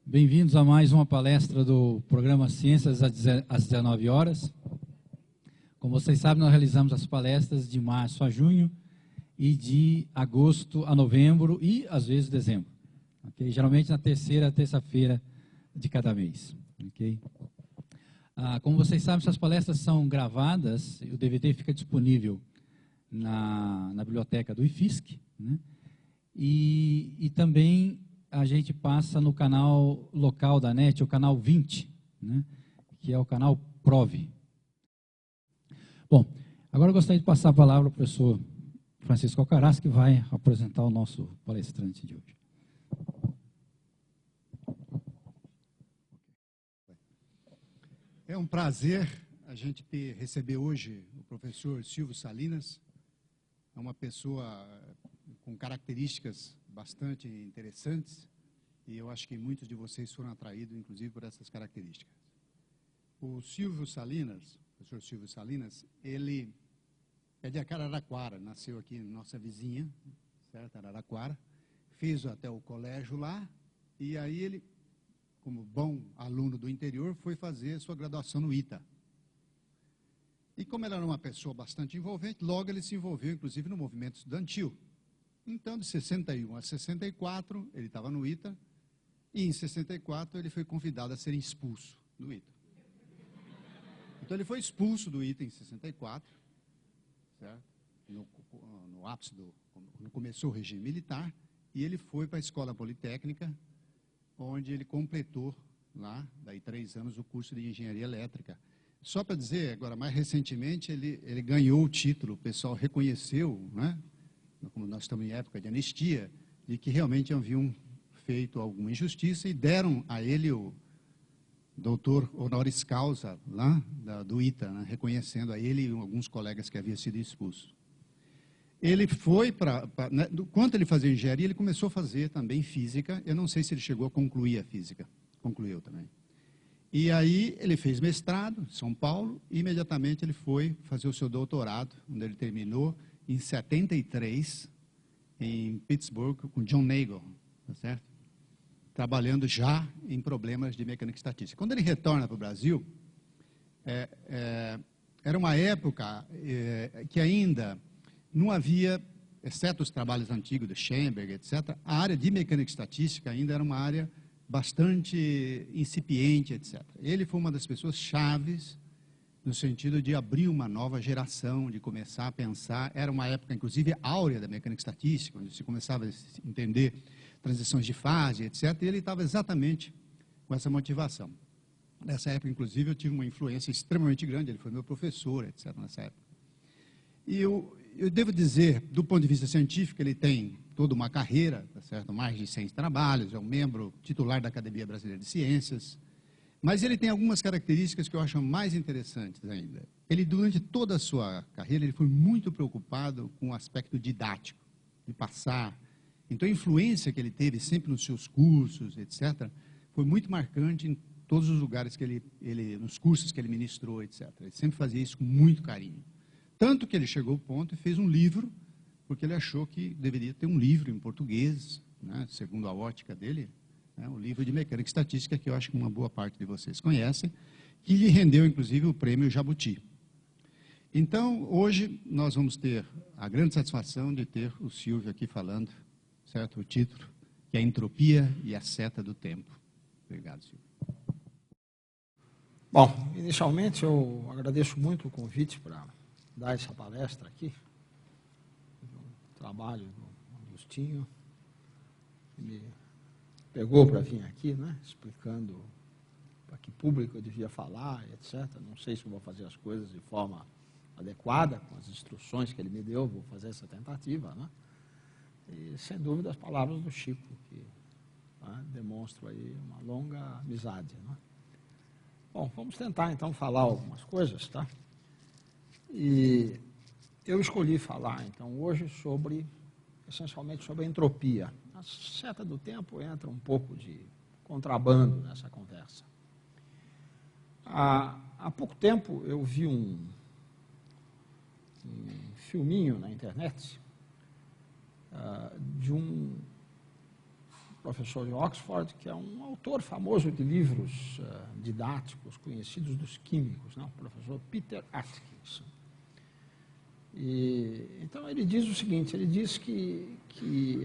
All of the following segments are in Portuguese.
Bem-vindos a mais uma palestra do programa Ciências às 19 horas. Como vocês sabem, nós realizamos as palestras de março a junho e de agosto a novembro e, às vezes, dezembro. Okay? Geralmente na terça-feira de cada mês. Okay? Como vocês sabem, essas palestras são gravadas, o DVD fica disponível na biblioteca do IFSC, né? E também a gente passa no canal local da NET, o canal 20, né, que é o canal PROVE. Bom, agora eu gostaria de passar a palavra ao professor Francisco Alcaraz, que vai apresentar o nosso palestrante de hoje. É um prazer a gente receber hoje o professor Silvio Salinas. É uma pessoa com características bastante interessantes, e eu acho que muitos de vocês foram atraídos, inclusive, por essas características. O Silvio Salinas, professor Silvio Salinas, ele é de Araraquara, nasceu aqui, nossa vizinha, certo? Araraquara, fez até o colégio lá, e aí ele, como bom aluno do interior, foi fazer sua graduação no ITA. E como ele era uma pessoa bastante envolvente, logo ele se envolveu, inclusive, no movimento estudantil. Então, de 61 a 64, ele estava no ITA, e em 64 ele foi convidado a ser expulso do ITA. Então, ele foi expulso do ITA em 64, certo? No ápice quando começou o regime militar, e ele foi para a Escola Politécnica, onde ele completou lá, daí 3 anos, o curso de Engenharia Elétrica. Só para dizer, agora, mais recentemente, ele ganhou o título, o pessoal reconheceu, né? Como nós estamos em época de anistia, de que realmente haviam feito alguma injustiça e deram a ele o doutor honoris causa lá do ITA, né, reconhecendo a ele e alguns colegas que haviam sido expulsos. Ele foi né, enquanto ele fazia engenharia, ele começou a fazer também física. Eu não sei se ele chegou a concluir a física. Concluiu também. E aí ele fez mestrado em São Paulo e imediatamente ele foi fazer o seu doutorado, onde ele terminou em 73, em Pittsburgh, com John Nagel, tá certo? Trabalhando já em problemas de mecânica e estatística. Quando ele retorna para o Brasil, era uma época que ainda não havia, exceto os trabalhos antigos de Schoenberg, etc., a área de mecânica e estatística ainda era uma área bastante incipiente, etc. Ele foi uma das pessoas chaves no sentido de abrir uma nova geração, de começar a pensar. Era uma época, inclusive, áurea da mecânica estatística, onde se começava a entender transições de fase, etc., e ele estava exatamente com essa motivação. Nessa época, inclusive, eu tive uma influência extremamente grande, ele foi meu professor, etc., nessa época. E eu devo dizer, do ponto de vista científico, ele tem toda uma carreira, tá certo? Mais de 100 trabalhos, é um membro titular da Academia Brasileira de Ciências, mas ele tem algumas características que eu acho mais interessantes ainda. Ele, durante toda a sua carreira, ele foi muito preocupado com o aspecto didático, de passar. Então, a influência que ele teve sempre nos seus cursos, etc., foi muito marcante em todos os lugares que nos cursos que ele ministrou, etc. Ele sempre fazia isso com muito carinho. Tanto que ele chegou ao ponto e fez um livro, porque ele achou que deveria ter um livro em português, né, segundo a ótica dele, o livro de mecânica e estatística, que eu acho que uma boa parte de vocês conhecem, que lhe rendeu, inclusive, o prêmio Jabuti. Então, hoje, nós vamos ter a grande satisfação de ter o Silvio aqui falando, certo? O título, que é a Entropia e a Seta do Tempo. Obrigado, Silvio. Bom, inicialmente, eu agradeço muito o convite para dar essa palestra aqui. O trabalho do Agostinho, que me pegou para vir aqui, né, explicando para que público eu devia falar, etc. Não sei se eu vou fazer as coisas de forma adequada, com as instruções que ele me deu, vou fazer essa tentativa, né? E, sem dúvida, as palavras do Chico, que, né, demonstram aí uma longa amizade, né? Bom, vamos tentar, então, falar algumas coisas, tá? E eu escolhi falar, então, hoje essencialmente sobre a entropia. A seta do tempo entra um pouco de contrabando nessa conversa. Há pouco tempo eu vi um filminho na internet de um professor de Oxford, que é um autor famoso de livros didáticos conhecidos dos químicos, né? O professor Peter Atkinson. Então, ele diz o seguinte, ele diz que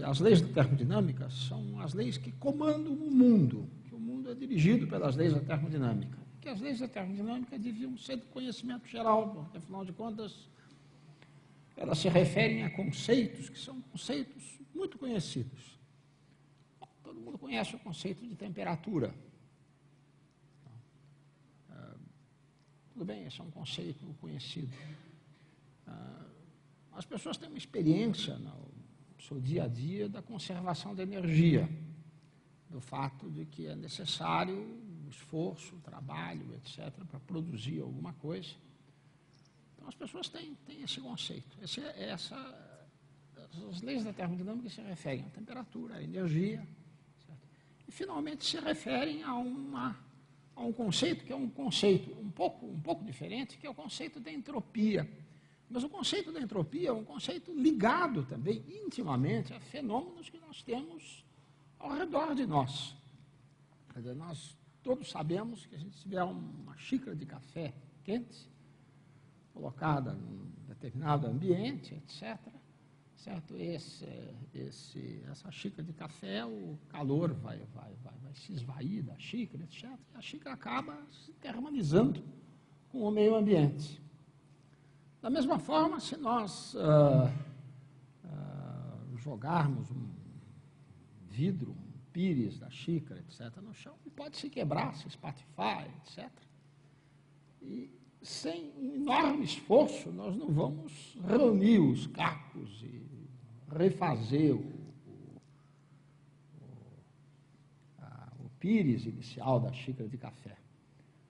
as leis da termodinâmica são as leis que comandam o mundo, que o mundo é dirigido pelas leis da termodinâmica, que as leis da termodinâmica deviam ser de conhecimento geral, porque, afinal de contas, elas se referem a conceitos que são conceitos muito conhecidos. Todo mundo conhece o conceito de temperatura. Tudo bem, esse é um conceito conhecido. As pessoas têm uma experiência no seu dia a dia da conservação da energia, do fato de que é necessário esforço, trabalho, etc., para produzir alguma coisa. Então, as pessoas têm esse conceito. As leis da termodinâmica se referem à temperatura, à energia, certo? E, finalmente, se referem a um conceito que é um conceito um pouco diferente, que é o conceito da entropia. Mas o conceito da entropia é um conceito ligado também, intimamente, a fenômenos que nós temos ao redor de nós. Quer dizer, nós todos sabemos que a gente tiver uma xícara de café quente, colocada num determinado ambiente, etc., certo? Essa xícara de café, o calor vai se esvair da xícara, etc., e a xícara acaba se termalizando com o meio ambiente. Da mesma forma, se nós jogarmos um vidro, um pires da xícara, etc., no chão, ele pode se quebrar, se espatifar, etc. E, sem um enorme esforço, nós não vamos reunir os cacos e refazer o pires inicial da xícara de café.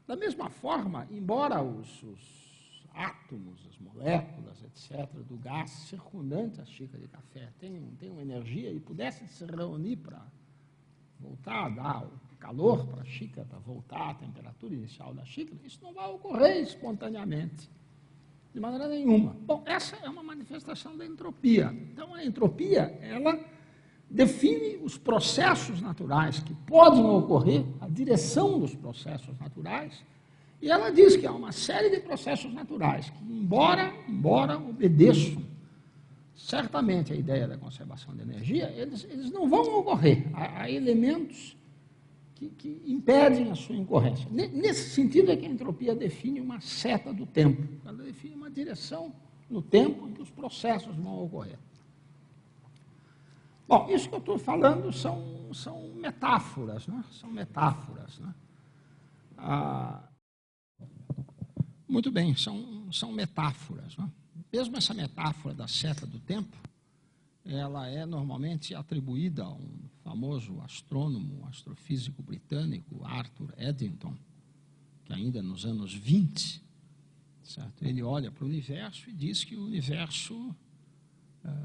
Da mesma forma, embora os átomos, as moléculas, etc., do gás circundante à xícara de café tenham energia e pudessem se reunir para voltar a dar o calor para a xícara, para voltar à temperatura inicial da xícara, isso não vai ocorrer espontaneamente, de maneira nenhuma. Bom, essa é uma manifestação da entropia. Então, a entropia, ela define os processos naturais que podem ocorrer, a direção dos processos naturais, e ela diz que há uma série de processos naturais que, embora obedeçam certamente a ideia da conservação de energia, eles não vão ocorrer. Há elementos que impedem a sua incorrência. Nesse sentido é que a entropia define uma seta do tempo. Ela define uma direção no tempo em que os processos vão ocorrer. Bom, isso que eu estou falando são metáforas, né? São metáforas, né? Muito bem, são metáforas, né? Mesmo essa metáfora da seta do tempo, ela é normalmente atribuída a um famoso astrônomo, astrofísico britânico, Arthur Eddington, que ainda nos anos 20, certo? Ele olha para o universo e diz que o universo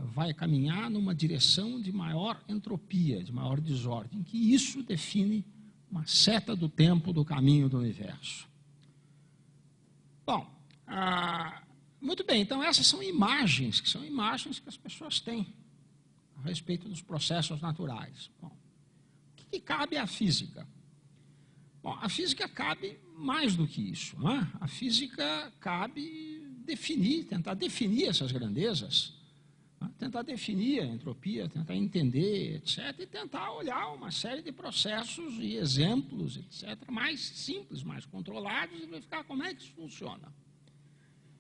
vai caminhar numa direção de maior entropia, de maior desordem, que isso define uma seta do tempo do caminho do universo. Bom, muito bem, então essas são imagens que as pessoas têm a respeito dos processos naturais. Bom, o que cabe à física? Bom, a física cabe mais do que isso, não é? A física cabe tentar definir essas grandezas, não é? Tentar definir a entropia, tentar entender, etc., e tentar olhar uma série de processos e exemplos, etc., mais simples, mais controlados, e verificar como é que isso funciona.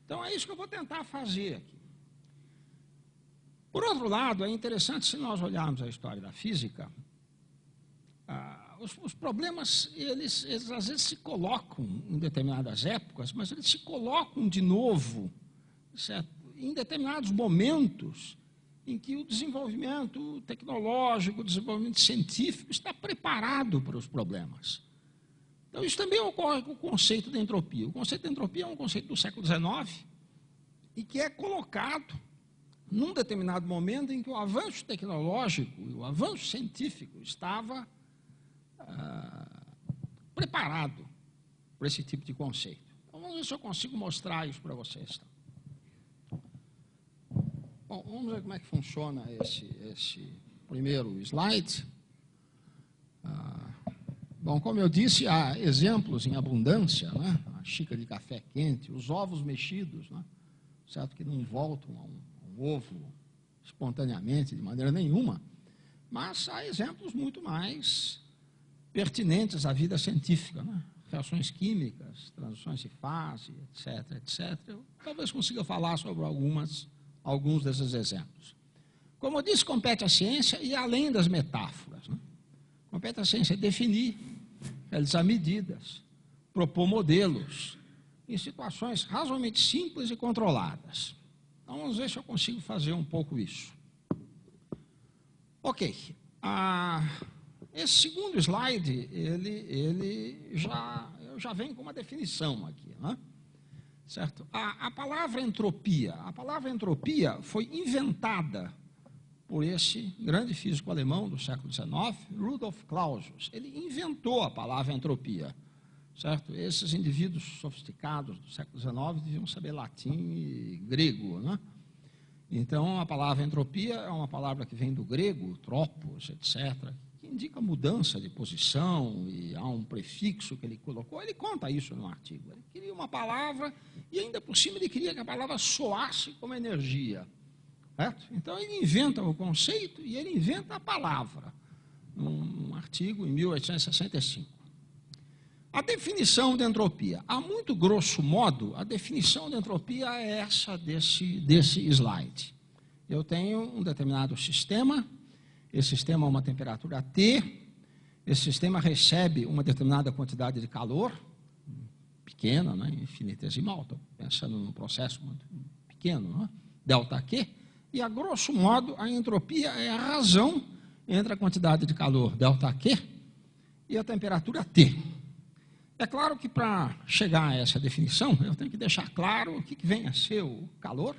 Então, é isso que eu vou tentar fazer aqui. Por outro lado, é interessante, se nós olharmos a história da física, os problemas, eles às vezes se colocam em determinadas épocas, mas eles se colocam de novo, certo? Em determinados momentos em que o desenvolvimento tecnológico, o desenvolvimento científico está preparado para os problemas. Então, isso também ocorre com o conceito da entropia. O conceito da entropia é um conceito do século XIX e que é colocado num determinado momento em que o avanço tecnológico e o avanço científico estava preparado para esse tipo de conceito. Então, vamos ver se eu consigo mostrar isso para vocês. Bom, vamos ver como é que funciona esse primeiro slide. Bom, como eu disse, há exemplos em abundância, né? A xícara de café quente, os ovos mexidos, né? Certo que não voltam a um ovo espontaneamente, de maneira nenhuma, mas há exemplos muito mais pertinentes à vida científica, né? Reações químicas, transições de fase, etc., etc. Eu talvez consiga falar sobre alguns desses exemplos. Como eu disse, compete à ciência e além das metáforas, né? Compete à ciência definir, realizar medidas, propor modelos em situações razoavelmente simples e controladas. Então, vamos ver se eu consigo fazer um pouco isso. Ok. Esse segundo slide, eu já venho com uma definição aqui, né? Certo? A palavra entropia foi inventada por esse grande físico alemão do século XIX, Rudolf Clausius. Ele inventou a palavra entropia, certo? Esses indivíduos sofisticados do século XIX deviam saber latim e grego, né? Então, a palavra entropia é uma palavra que vem do grego, tropos, etc., que indica mudança de posição, e há um prefixo que ele colocou. Ele conta isso no artigo. Ele queria uma palavra e, ainda por cima, ele queria que a palavra soasse como energia. Certo? Então, ele inventa o conceito e ele inventa a palavra, num artigo em 1865. A definição de entropia. A muito grosso modo, a definição de entropia é essa desse slide. Eu tenho um determinado sistema, esse sistema é uma temperatura T, esse sistema recebe uma determinada quantidade de calor, pequena, né, infinitesimal, estou pensando num processo muito pequeno, né, ΔQ, e, a grosso modo, a entropia é a razão entre a quantidade de calor ΔQ e a temperatura T. É claro que, para chegar a essa definição, eu tenho que deixar claro o que vem a ser o calor,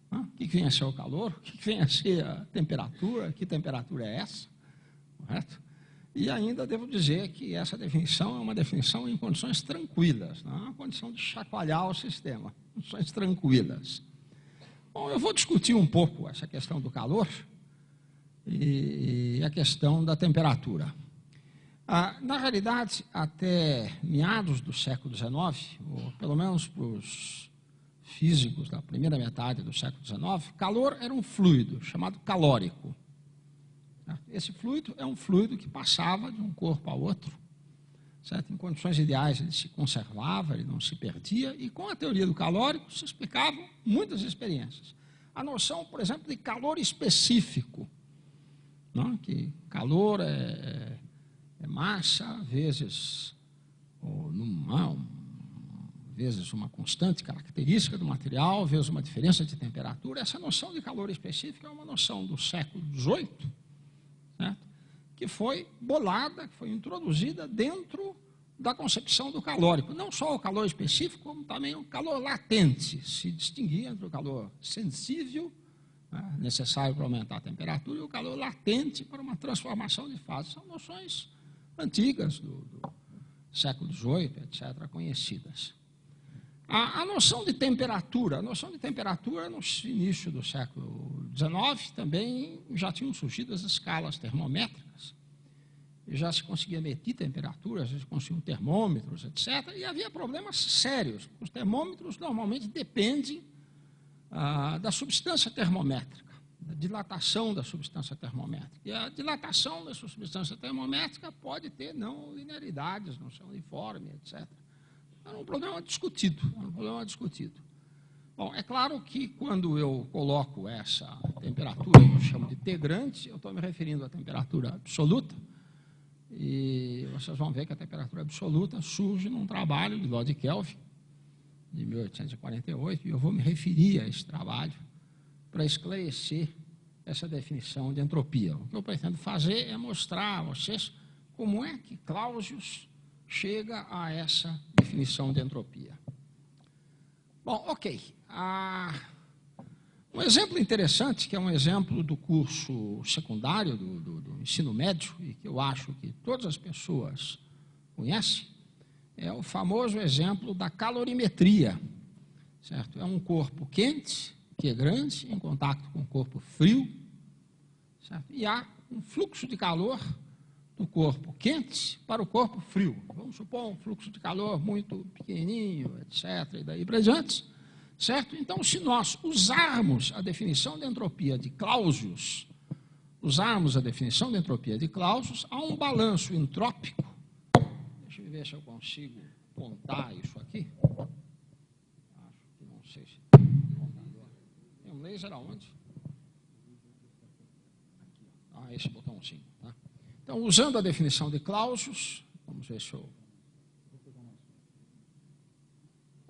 né? O que vem a ser o calor, o que vem a ser a temperatura, que temperatura é essa, correto? E ainda devo dizer que essa definição é uma definição em condições tranquilas, não é uma condição de chacoalhar o sistema, condições tranquilas. Bom, eu vou discutir um pouco essa questão do calor e a questão da temperatura. Na realidade, até meados do século XIX, ou pelo menos para os físicos da primeira metade do século XIX, calor era um fluido chamado calórico. Esse fluido é um fluido que passava de um corpo a outro, certo? Em condições ideais ele se conservava, ele não se perdia, e com a teoria do calórico se explicavam muitas experiências. A noção, por exemplo, de calor específico, não? Que calor é massa vezes uma constante característica do material, vezes uma diferença de temperatura. Essa noção de calor específico é uma noção do século XVIII, certo? Que foi bolada, que foi introduzida dentro da concepção do calórico. Não só o calor específico, como também o calor latente. Se distinguia entre o calor sensível, né, necessário para aumentar a temperatura, e o calor latente para uma transformação de fase. São noções antigas do século XVIII, etc., conhecidas. A noção de temperatura, no início do século XIX, também já tinham surgido as escalas termométricas, e já se conseguia medir temperaturas, já se conseguiam termômetros, etc., e havia problemas sérios. Os termômetros normalmente dependem da substância termométrica, da dilatação da substância termométrica. E a dilatação dessa substância termométrica pode ter não linearidades, não ser uniforme, etc. Era um problema discutido, Bom, é claro que quando eu coloco essa temperatura, que eu chamo de T grande, eu estou me referindo à temperatura absoluta, e vocês vão ver que a temperatura absoluta surge num trabalho de Lord Kelvin, de 1848, e eu vou me referir a esse trabalho para esclarecer essa definição de entropia. O que eu pretendo fazer é mostrar a vocês como é que Clausius chega a essa definição de entropia. Bom, ok. Um exemplo interessante, que é um exemplo do curso secundário, do ensino médio, e que eu acho que todas as pessoas conhecem, é o famoso exemplo da calorimetria, certo? É um corpo quente, que é grande, em contato com um corpo frio, certo? E há um fluxo de calor do corpo quente para o corpo frio. Vamos supor um fluxo de calor muito pequenininho, etc., e daí para diante, certo? Então, se nós usarmos a definição de entropia de Clausius, há um balanço entrópico. Deixa eu ver se eu consigo apontar isso aqui. Acho que não sei se tem um laser aonde? Esse botãozinho, tá? Então, usando a definição de Clausius, vamos ver se eu...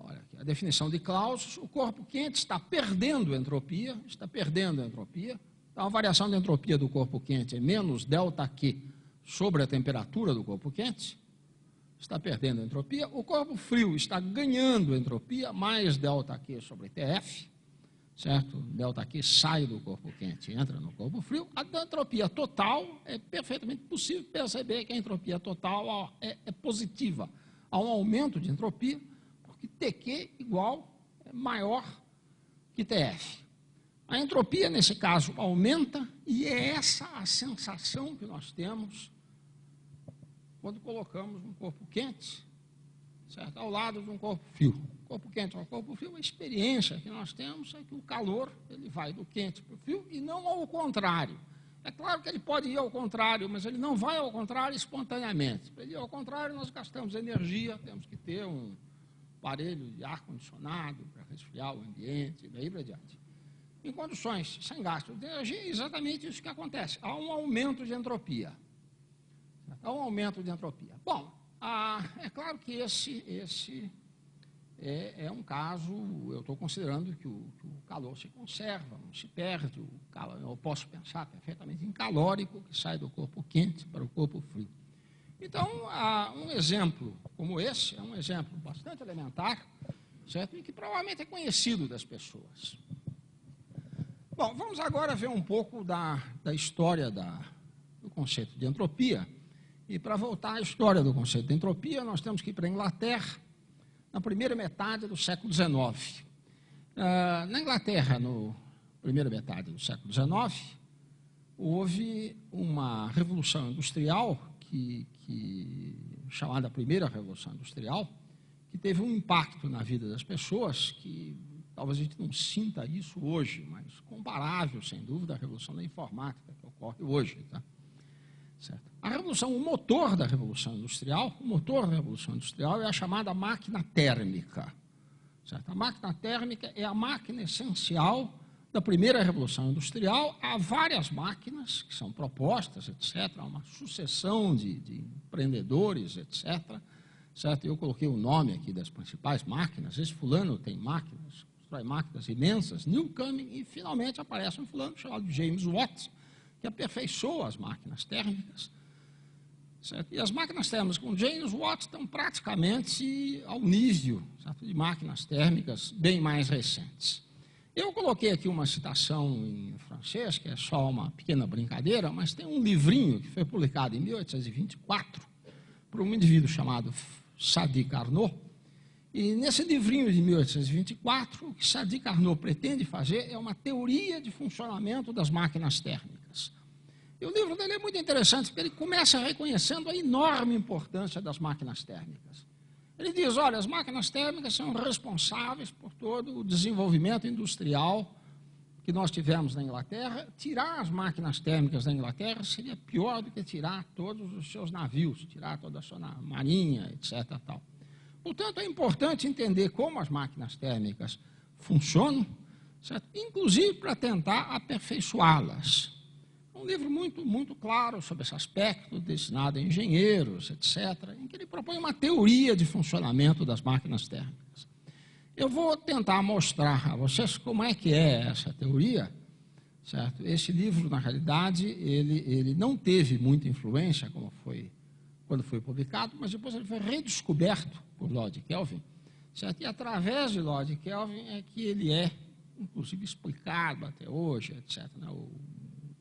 Olha aqui, a definição de Clausius, o corpo quente está perdendo entropia, Então, a variação de entropia do corpo quente é menos ΔQ sobre a temperatura do corpo quente, está perdendo entropia. O corpo frio está ganhando entropia, mais ΔQ sobre TF, certo? ΔQ sai do corpo quente, entra no corpo frio. A entropia total, é perfeitamente possível perceber que a entropia total é positiva. Há um aumento de entropia, porque TQ é maior que TF. A entropia, nesse caso, aumenta, e é essa a sensação que nós temos quando colocamos um corpo quente, certo? Ao lado de um corpo frio. Corpo quente ao corpo frio, a experiência que nós temos é que o calor ele vai do quente para o frio e não ao contrário. É claro que ele pode ir ao contrário, mas ele não vai ao contrário espontaneamente. Para ele ir ao contrário, nós gastamos energia, temos que ter um aparelho de ar-condicionado para resfriar o ambiente, e daí para diante. Em condições sem gasto de energia, é exatamente isso que acontece. Há um aumento de entropia. Bom, é claro que esse é um caso, eu estou considerando que o calor se conserva, não se perde. Eu posso pensar perfeitamente em calórico que sai do corpo quente para o corpo frio. Então, um exemplo como esse é um exemplo bastante elementar, certo? E que provavelmente é conhecido das pessoas. Bom, vamos agora ver um pouco da história do conceito de entropia. E para voltar à história do conceito de entropia, nós temos que ir para a Inglaterra, na primeira metade do século XIX. Na Inglaterra, na primeira metade do século XIX, houve uma revolução industrial, chamada Primeira Revolução Industrial, que teve um impacto na vida das pessoas que talvez a gente não sinta isso hoje, mas comparável, sem dúvida, à revolução da informática que ocorre hoje. Tá? Certo? O motor da Revolução Industrial é a chamada máquina térmica. Certo? A máquina térmica é a máquina essencial da primeira Revolução Industrial. Há várias máquinas que são propostas, etc., há uma sucessão de empreendedores, etc., certo? Eu coloquei o nome aqui das principais máquinas. Esse fulano tem máquinas, constrói máquinas imensas, Newcomen, e finalmente aparece um fulano chamado James Watt, que aperfeiçoa as máquinas térmicas. Certo? E as máquinas térmicas com James Watt estão praticamente ao nível, certo, de máquinas térmicas bem mais recentes. Eu coloquei aqui uma citação em francês, que é só uma pequena brincadeira, mas tem um livrinho que foi publicado em 1824 por um indivíduo chamado Sadi Carnot. E nesse livrinho de 1824, o que Sadi Carnot pretende fazer é uma teoria de funcionamento das máquinas térmicas. E o livro dele é muito interessante, porque ele começa reconhecendo a enorme importância das máquinas térmicas. Ele diz, olha, as máquinas térmicas são responsáveis por todo o desenvolvimento industrial que nós tivemos na Inglaterra. Tirar as máquinas térmicas da Inglaterra seria pior do que tirar todos os seus navios, tirar toda a sua marinha, etc. Tal. Portanto, é importante entender como as máquinas térmicas funcionam, certo? Inclusive para tentar aperfeiçoá-las. Um livro muito claro sobre esse aspecto, destinado a engenheiros, etc., em que ele propõe uma teoria de funcionamento das máquinas térmicas. Eu vou tentar mostrar a vocês como é que é essa teoria, certo? Esse livro, na realidade, ele não teve muita influência quando foi publicado, mas depois ele foi redescoberto por Lord Kelvin, certo? E através de Lord Kelvin é que ele é, inclusive, explicado até hoje, etc., né?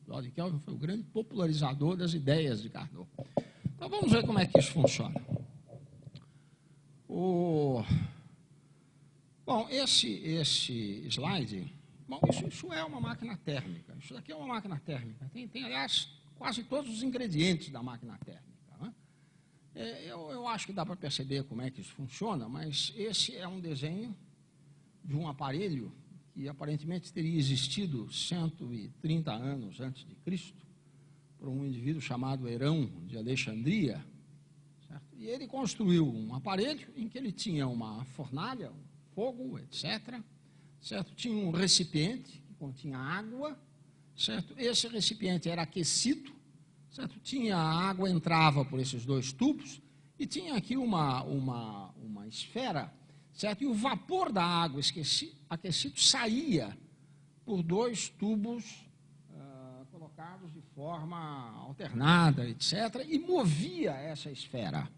Lord Kelvin foi o grande popularizador das ideias de Carnot. Então, vamos ver como é que isso funciona. Bom, esse slide, isso é uma máquina térmica. Isso daqui é uma máquina térmica. Tem, aliás, quase todos os ingredientes da máquina térmica. Eu acho que dá para perceber como é que isso funciona, mas esse é um desenho de um aparelho que aparentemente teria existido 130 anos antes de Cristo, por um indivíduo chamado Herão de Alexandria, certo? E ele construiu um aparelho em que ele tinha uma fornalha, um fogo, etc., certo? Tinha um recipiente que continha água, certo? Esse recipiente era aquecido, certo? Tinha a água, entrava por esses dois tubos, e tinha aqui uma esfera, certo? E o vapor da água aquecido saía por dois tubos colocados de forma alternada, etc., e movia essa esfera.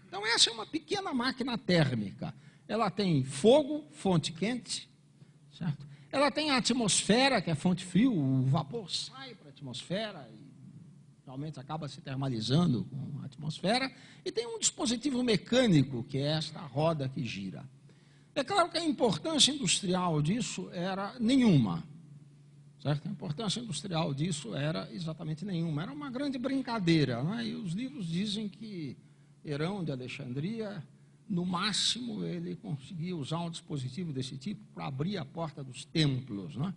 Então, essa é uma pequena máquina térmica. Ela tem fogo, fonte quente, certo? Ela tem a atmosfera, que é fonte frio, o vapor sai para a atmosfera e realmente acaba se termalizando com a atmosfera, e tem um dispositivo mecânico, que é esta roda que gira. É claro que a importância industrial disso era nenhuma, certo? A importância industrial disso era exatamente nenhuma, era uma grande brincadeira, né? E os livros dizem que Herão de Alexandria, no máximo, ele conseguia usar um dispositivo desse tipo para abrir a porta dos templos, né?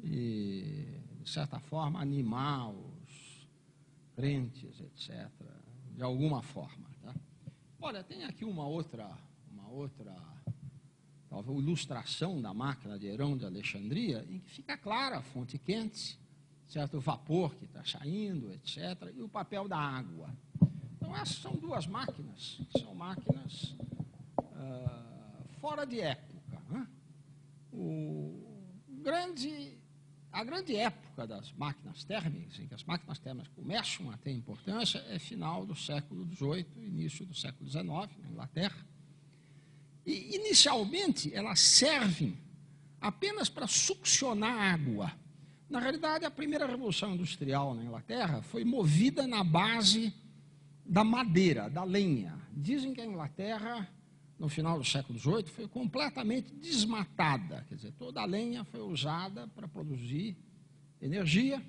E, de certa forma, animar os crentes, etc., de alguma forma. Tá? Olha, tem aqui uma outra talvez, ilustração da máquina de Herão de Alexandria, em que fica clara a fonte quente, certo? O vapor que está saindo, etc., e o papel da água. Então, essas são duas máquinas, que são máquinas fora de época. Né? A grande época das máquinas térmicas, em que as máquinas térmicas começam a ter importância, é final do século XVIII, início do século XIX, na Inglaterra. E, inicialmente, elas servem apenas para succionar água. Na realidade, a primeira revolução industrial na Inglaterra foi movida na base da madeira, da lenha. Dizem que a Inglaterra, no final do século XVIII, foi completamente desmatada. Quer dizer, toda a lenha foi usada para produzir energia,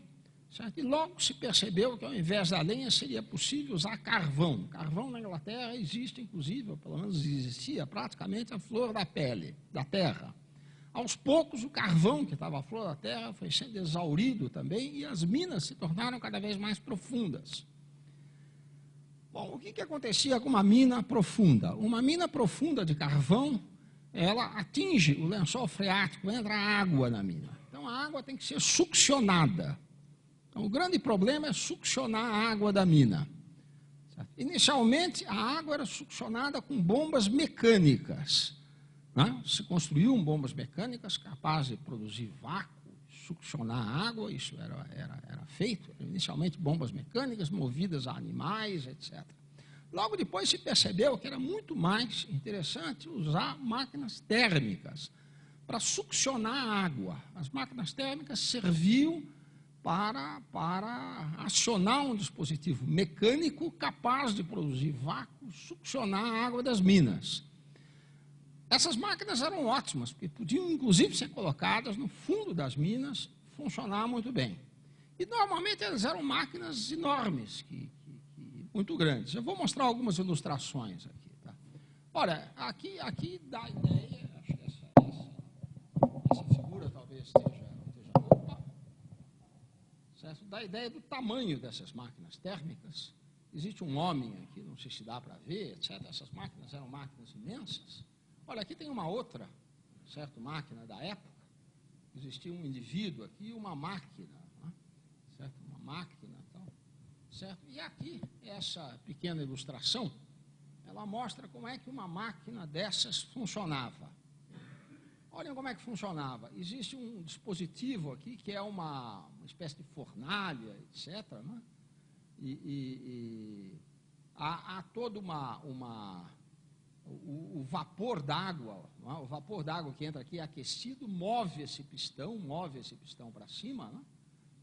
certo? E logo se percebeu que, ao invés da lenha, seria possível usar carvão. Carvão na Inglaterra existe, inclusive, ou pelo menos existia praticamente a flor da pele, da terra. Aos poucos, o carvão que estava à flor da terra foi sendo exaurido também e as minas se tornaram cada vez mais profundas. Bom, o que acontecia com uma mina profunda? Uma mina profunda de carvão, ela atinge o lençol freático, entra água na mina. Então, a água tem que ser succionada. Então, o grande problema é succionar a água da mina. Certo? Inicialmente, a água era succionada com bombas mecânicas. Né? Se construíam bombas mecânicas capazes de produzir vácuo, succionar a água, isso era feito. Inicialmente, bombas mecânicas movidas a animais, etc. Logo depois se percebeu que era muito mais interessante usar máquinas térmicas para succionar a água. As máquinas térmicas serviam para acionar um dispositivo mecânico capaz de produzir vácuo, succionar a água das minas. Essas máquinas eram ótimas, porque podiam, inclusive, ser colocadas no fundo das minas, funcionar muito bem. E, normalmente, elas eram máquinas enormes, muito grandes. Eu vou mostrar algumas ilustrações aqui. Tá? Olha, aqui dá a ideia, acho que essa figura talvez esteja opa, certo? Dá a ideia do tamanho dessas máquinas térmicas. Existe um homem aqui, não sei se dá para ver, etc. Essas máquinas eram máquinas imensas. Olha, aqui tem uma outra, certo, máquina da época. Existia um indivíduo aqui e uma máquina, né? Certo? Uma máquina, então, certo? E aqui, essa pequena ilustração, ela mostra como é que uma máquina dessas funcionava. Olhem como é que funcionava. Existe um dispositivo aqui que é uma espécie de fornalha, etc., né? Há toda o vapor d'água, o vapor d'água que entra aqui é aquecido, move esse pistão para cima, né?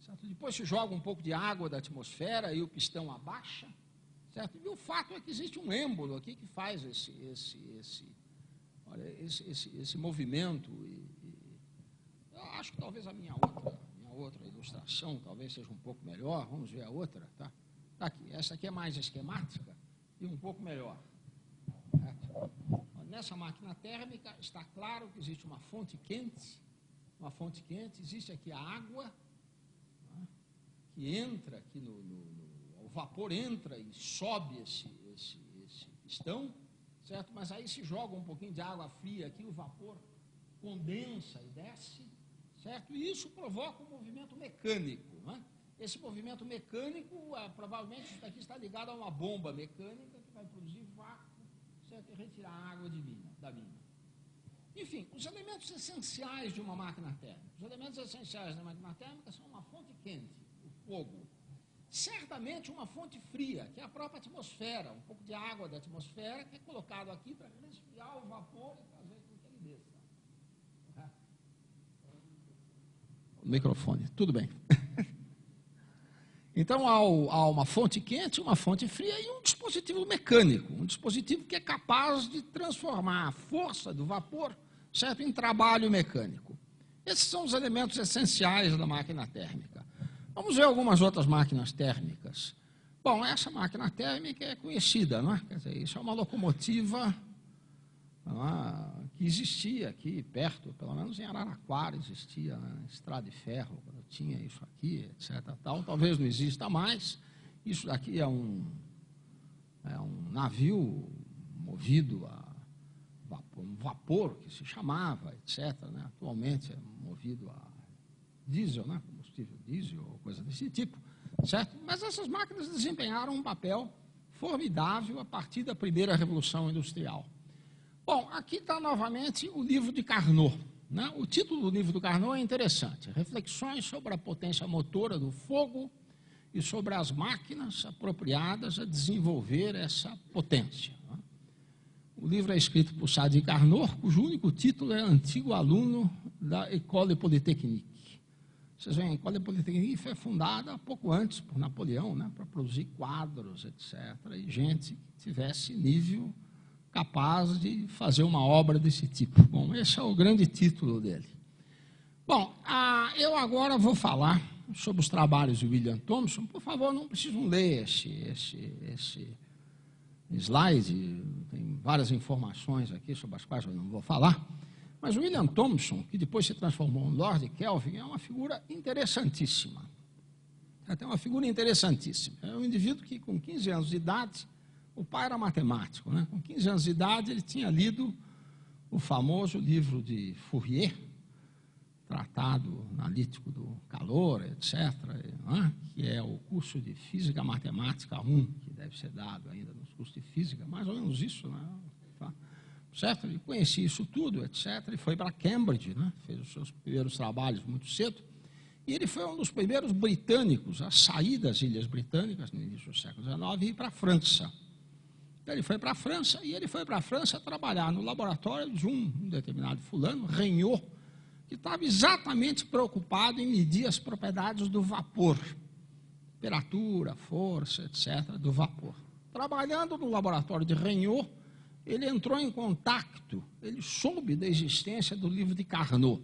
Certo? Depois se joga um pouco de água da atmosfera e o pistão abaixa, certo? E o fato é que existe um êmbolo aqui que faz esse movimento. Eu acho que talvez a minha outra ilustração talvez seja um pouco melhor. Vamos ver a outra, tá? Tá aqui. Essa aqui é mais esquemática e um pouco melhor. Certo? Nessa máquina térmica está claro que existe uma fonte quente, existe aqui a água, né, que entra aqui o vapor entra e sobe esse pistão, certo? Mas aí se joga um pouquinho de água fria aqui, o vapor condensa e desce, certo? E isso provoca um movimento mecânico, né? Esse movimento mecânico, provavelmente isso daqui está ligado a uma bomba mecânica que vai produzir vácuo, certo? E retirar a água da mina. Enfim, os elementos essenciais de uma máquina térmica. Os elementos essenciais da máquina térmica são uma fonte quente, o fogo. Certamente uma fonte fria, que é a própria atmosfera, um pouco de água da atmosfera, que é colocado aqui para resfriar o vapor e fazer com que ele desça. O microfone, tudo bem. Então, há uma fonte quente, uma fonte fria e um dispositivo mecânico, um dispositivo que é capaz de transformar a força do vapor, certo, em trabalho mecânico. Esses são os elementos essenciais da máquina térmica. Vamos ver algumas outras máquinas térmicas. Bom, essa máquina térmica é conhecida, não é? Quer dizer, isso é uma locomotiva que existia aqui perto, pelo menos em Araraquara existia, né? Estrada de ferro, quando tinha isso aqui, etc. Talvez não exista mais. Isso daqui é um navio movido a vapor que se chamava, etc. Né? Atualmente é movido a diesel, né? Combustível diesel ou coisa desse tipo, certo? Mas essas máquinas desempenharam um papel formidável a partir da primeira Revolução Industrial. Bom, aqui está novamente o livro de Carnot, né? O título do livro do Carnot é interessante, Reflexões sobre a potência motora do fogo e sobre as máquinas apropriadas a desenvolver essa potência. Né? O livro é escrito por Sadi Carnot, cujo único título é antigo aluno da École Polytechnique. Vocês veem, a École Polytechnique foi fundada pouco antes por Napoleão, né, para produzir quadros, etc., e gente que tivesse nível capaz de fazer uma obra desse tipo. Bom, esse é o grande título dele. Bom, eu agora vou falar sobre os trabalhos de William Thomson. Por favor, não precisam ler esse slide, tem várias informações aqui sobre as quais eu não vou falar, mas o William Thomson, que depois se transformou em Lord Kelvin, é uma figura interessantíssima. É uma figura interessantíssima. É um indivíduo que, com 15 anos de idade, o pai era matemático, né? Com 15 anos de idade, ele tinha lido o famoso livro de Fourier, Tratado Analítico do Calor, etc., né? Que é o curso de Física Matemática 1, que deve ser dado ainda nos cursos de Física, mais ou menos isso, né? Tá? Certo? Ele conhecia isso tudo, etc., e foi para Cambridge, né? Fez os seus primeiros trabalhos muito cedo, e ele foi um dos primeiros britânicos a sair das Ilhas Britânicas, no início do século XIX, e ir para a França. Ele foi para a França, e ele foi para a França trabalhar no laboratório de um determinado fulano, Regnault, que estava exatamente preocupado em medir as propriedades do vapor, temperatura, força, etc., do vapor. Trabalhando no laboratório de Regnault, ele entrou em contato, ele soube da existência do livro de Carnot.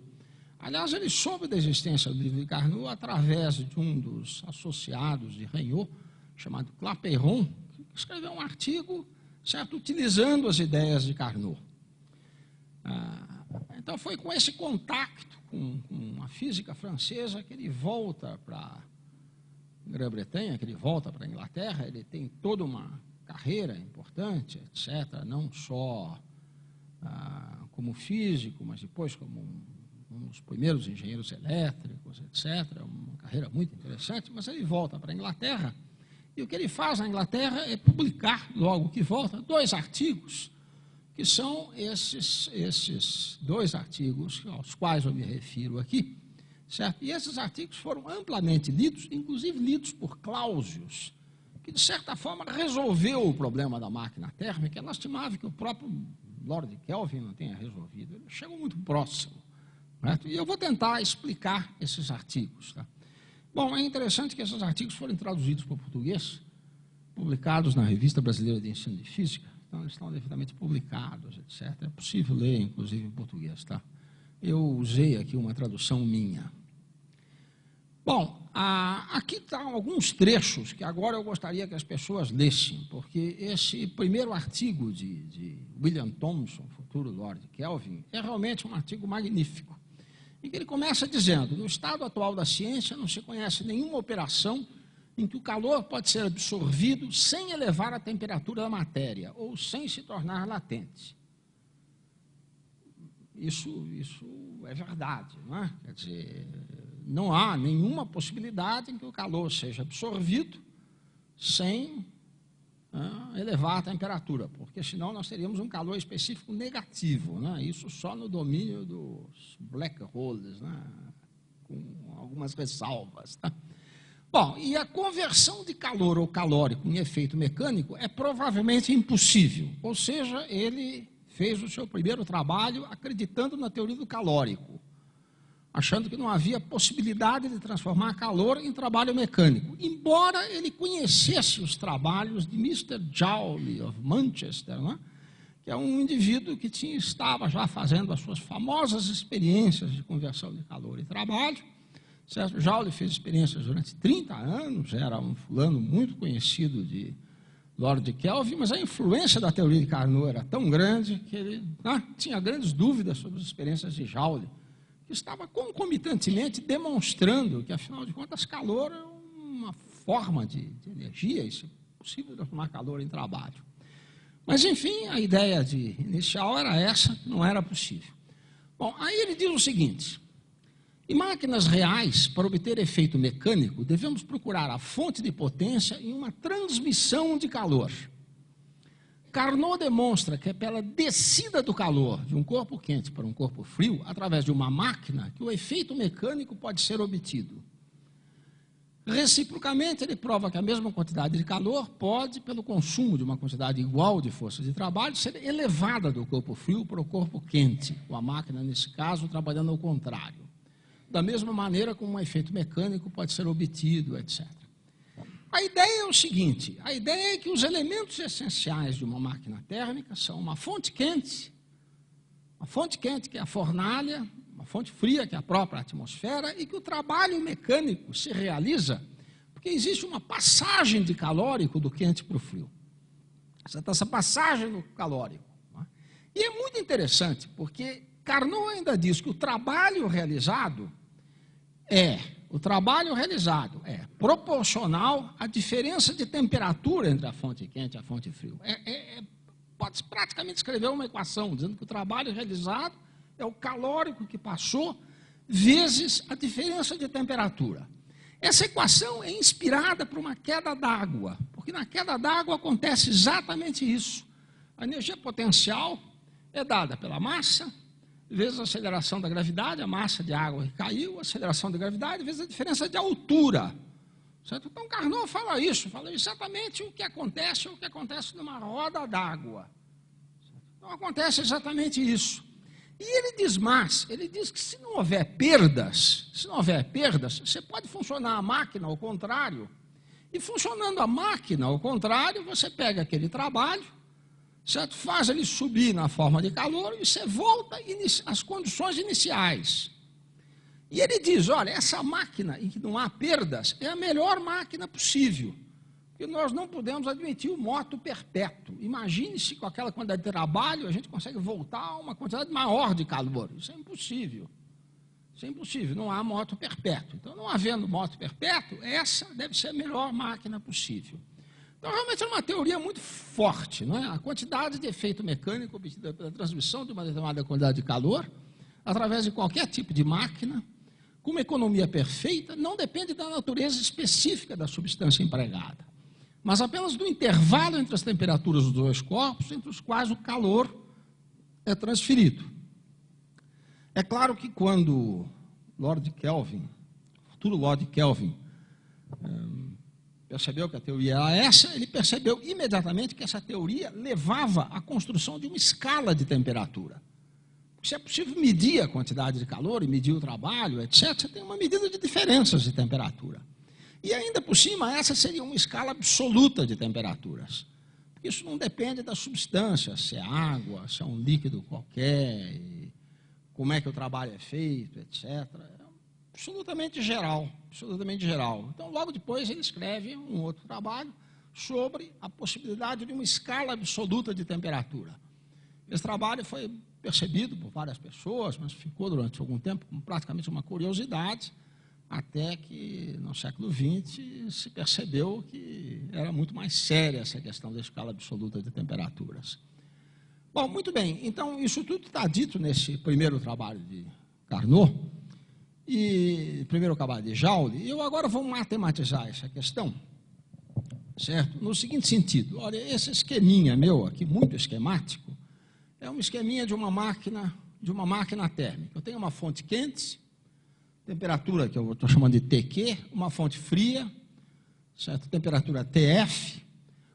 Aliás, ele soube da existência do livro de Carnot através de um dos associados de Regnault, chamado Clapeyron, que escreveu um artigo, certo, utilizando as ideias de Carnot. Então, foi com esse contato com a física francesa que ele volta para a Grã-Bretanha, que ele volta para a Inglaterra. Ele tem toda uma carreira importante, etc., não só como físico, mas depois como um dos primeiros engenheiros elétricos, etc., uma carreira muito interessante, mas ele volta para a Inglaterra, e o que ele faz na Inglaterra é publicar, logo que volta, 2 artigos, que são esses 2 artigos aos quais eu me refiro aqui, certo? E esses artigos foram amplamente lidos, inclusive lidos por Clausius, que, de certa forma, resolveu o problema da máquina térmica. É lastimável que o próprio Lord Kelvin não tenha resolvido. Ele chegou muito próximo. Certo? E eu vou tentar explicar esses artigos. Tá? Bom, é interessante que esses artigos foram traduzidos para o português, publicados na Revista Brasileira de Ensino de Física. Então, eles estão devidamente publicados, etc. É possível ler, inclusive, em português. Tá? Eu usei aqui uma tradução minha. Bom, aqui estão alguns trechos que agora eu gostaria que as pessoas lessem, porque esse primeiro artigo de William Thomson, futuro Lord Kelvin, é realmente um artigo magnífico, em que ele começa dizendo: no estado atual da ciência não se conhece nenhuma operação em que o calor pode ser absorvido sem elevar a temperatura da matéria ou sem se tornar latente. Isso é verdade, não é? Quer dizer, não há nenhuma possibilidade em que o calor seja absorvido sem elevar a temperatura, porque senão nós teríamos um calor específico negativo, né? Isso só no domínio dos black holes, né? Com algumas ressalvas. Tá? Bom, e a conversão de calor ou calórico em efeito mecânico é provavelmente impossível, ou seja, ele fez o seu primeiro trabalho acreditando na teoria do calórico, achando que não havia possibilidade de transformar calor em trabalho mecânico, embora ele conhecesse os trabalhos de Mr. Joule of Manchester, né? Que é um indivíduo que estava já fazendo as suas famosas experiências de conversão de calor em trabalho. Certo? Joule fez experiências durante 30 anos, era um fulano muito conhecido de Lord Kelvin, mas a influência da teoria de Carnot era tão grande que ele tinha grandes dúvidas sobre as experiências de Joule, que estava concomitantemente demonstrando que, afinal de contas, calor é uma forma de energia, e se possível transformar calor em trabalho. Mas, enfim, a ideia inicial era essa, não era possível. Bom, aí ele diz o seguinte: em máquinas reais, para obter efeito mecânico, devemos procurar a fonte de potência em uma transmissão de calor. Carnot demonstra que é pela descida do calor de um corpo quente para um corpo frio, através de uma máquina, que o efeito mecânico pode ser obtido. Reciprocamente, ele prova que a mesma quantidade de calor pode, pelo consumo de uma quantidade igual de força de trabalho, ser elevada do corpo frio para o corpo quente, com a máquina, nesse caso, trabalhando ao contrário. Da mesma maneira como um efeito mecânico pode ser obtido, etc. A ideia é o seguinte: a ideia é que os elementos essenciais de uma máquina térmica são uma fonte quente que é a fornalha, uma fonte fria, que é a própria atmosfera, e que o trabalho mecânico se realiza porque existe uma passagem de calórico do quente para o frio. Essa passagem do calórico. Né? E é muito interessante, porque Carnot ainda diz que o trabalho realizado é proporcional à diferença de temperatura entre a fonte quente e a fonte fria. Pode-se praticamente escrever uma equação dizendo que o trabalho realizado é o calórico que passou vezes a diferença de temperatura. Essa equação é inspirada por uma queda d'água, porque na queda d'água acontece exatamente isso. A energia potencial é dada pela massa, vezes a aceleração da gravidade, a massa de água que caiu, a aceleração da gravidade, vezes a diferença de altura. Certo? Então, Carnot fala exatamente o que acontece numa roda d'água. Então, acontece exatamente isso. E ele diz mais, ele diz que se não houver perdas, você pode funcionar a máquina ao contrário, e funcionando a máquina ao contrário, você pega aquele trabalho, certo? Faz ele subir na forma de calor e você volta às condições iniciais. E ele diz, olha, essa máquina em que não há perdas é a melhor máquina possível, porque nós não podemos admitir o moto perpétuo. Imagine se com aquela quantidade de trabalho a gente consegue voltar a uma quantidade maior de calor. Isso é impossível. Não há moto perpétuo. Então, não havendo moto perpétuo, essa deve ser a melhor máquina possível. Então, realmente é uma teoria muito forte, não é? A quantidade de efeito mecânico obtida pela transmissão de uma determinada quantidade de calor, através de qualquer tipo de máquina, com uma economia perfeita, não depende da natureza específica da substância empregada, mas apenas do intervalo entre as temperaturas dos dois corpos, entre os quais o calor é transferido. É claro que quando Lord Kelvin, futuro Lord Kelvin, percebeu que a teoria era essa, ele percebeu imediatamente que essa teoria levava à construção de uma escala de temperatura. Se é possível medir a quantidade de calor e medir o trabalho, etc., você tem uma medida de diferenças de temperatura. E ainda por cima, essa seria uma escala absoluta de temperaturas. Porque isso não depende da substância, se é água, se é um líquido qualquer, como é que o trabalho é feito, etc. absolutamente geral, absolutamente geral. Então, logo depois, ele escreve um outro trabalho sobre a possibilidade de uma escala absoluta de temperatura. Esse trabalho foi percebido por várias pessoas, mas ficou durante algum tempo como praticamente uma curiosidade, até que no século XX se percebeu que era muito mais séria essa questão da escala absoluta de temperaturas. Bom, muito bem, então isso tudo está dito nesse primeiro trabalho de Carnot, e primeiro trabalho de Joule, e eu agora vou matematizar essa questão, certo? No seguinte sentido, olha, esse esqueminha meu aqui, muito esquemático, é um esqueminha de uma máquina térmica. Eu tenho uma fonte quente, temperatura que eu estou chamando de TQ, uma fonte fria, certo? Temperatura TF,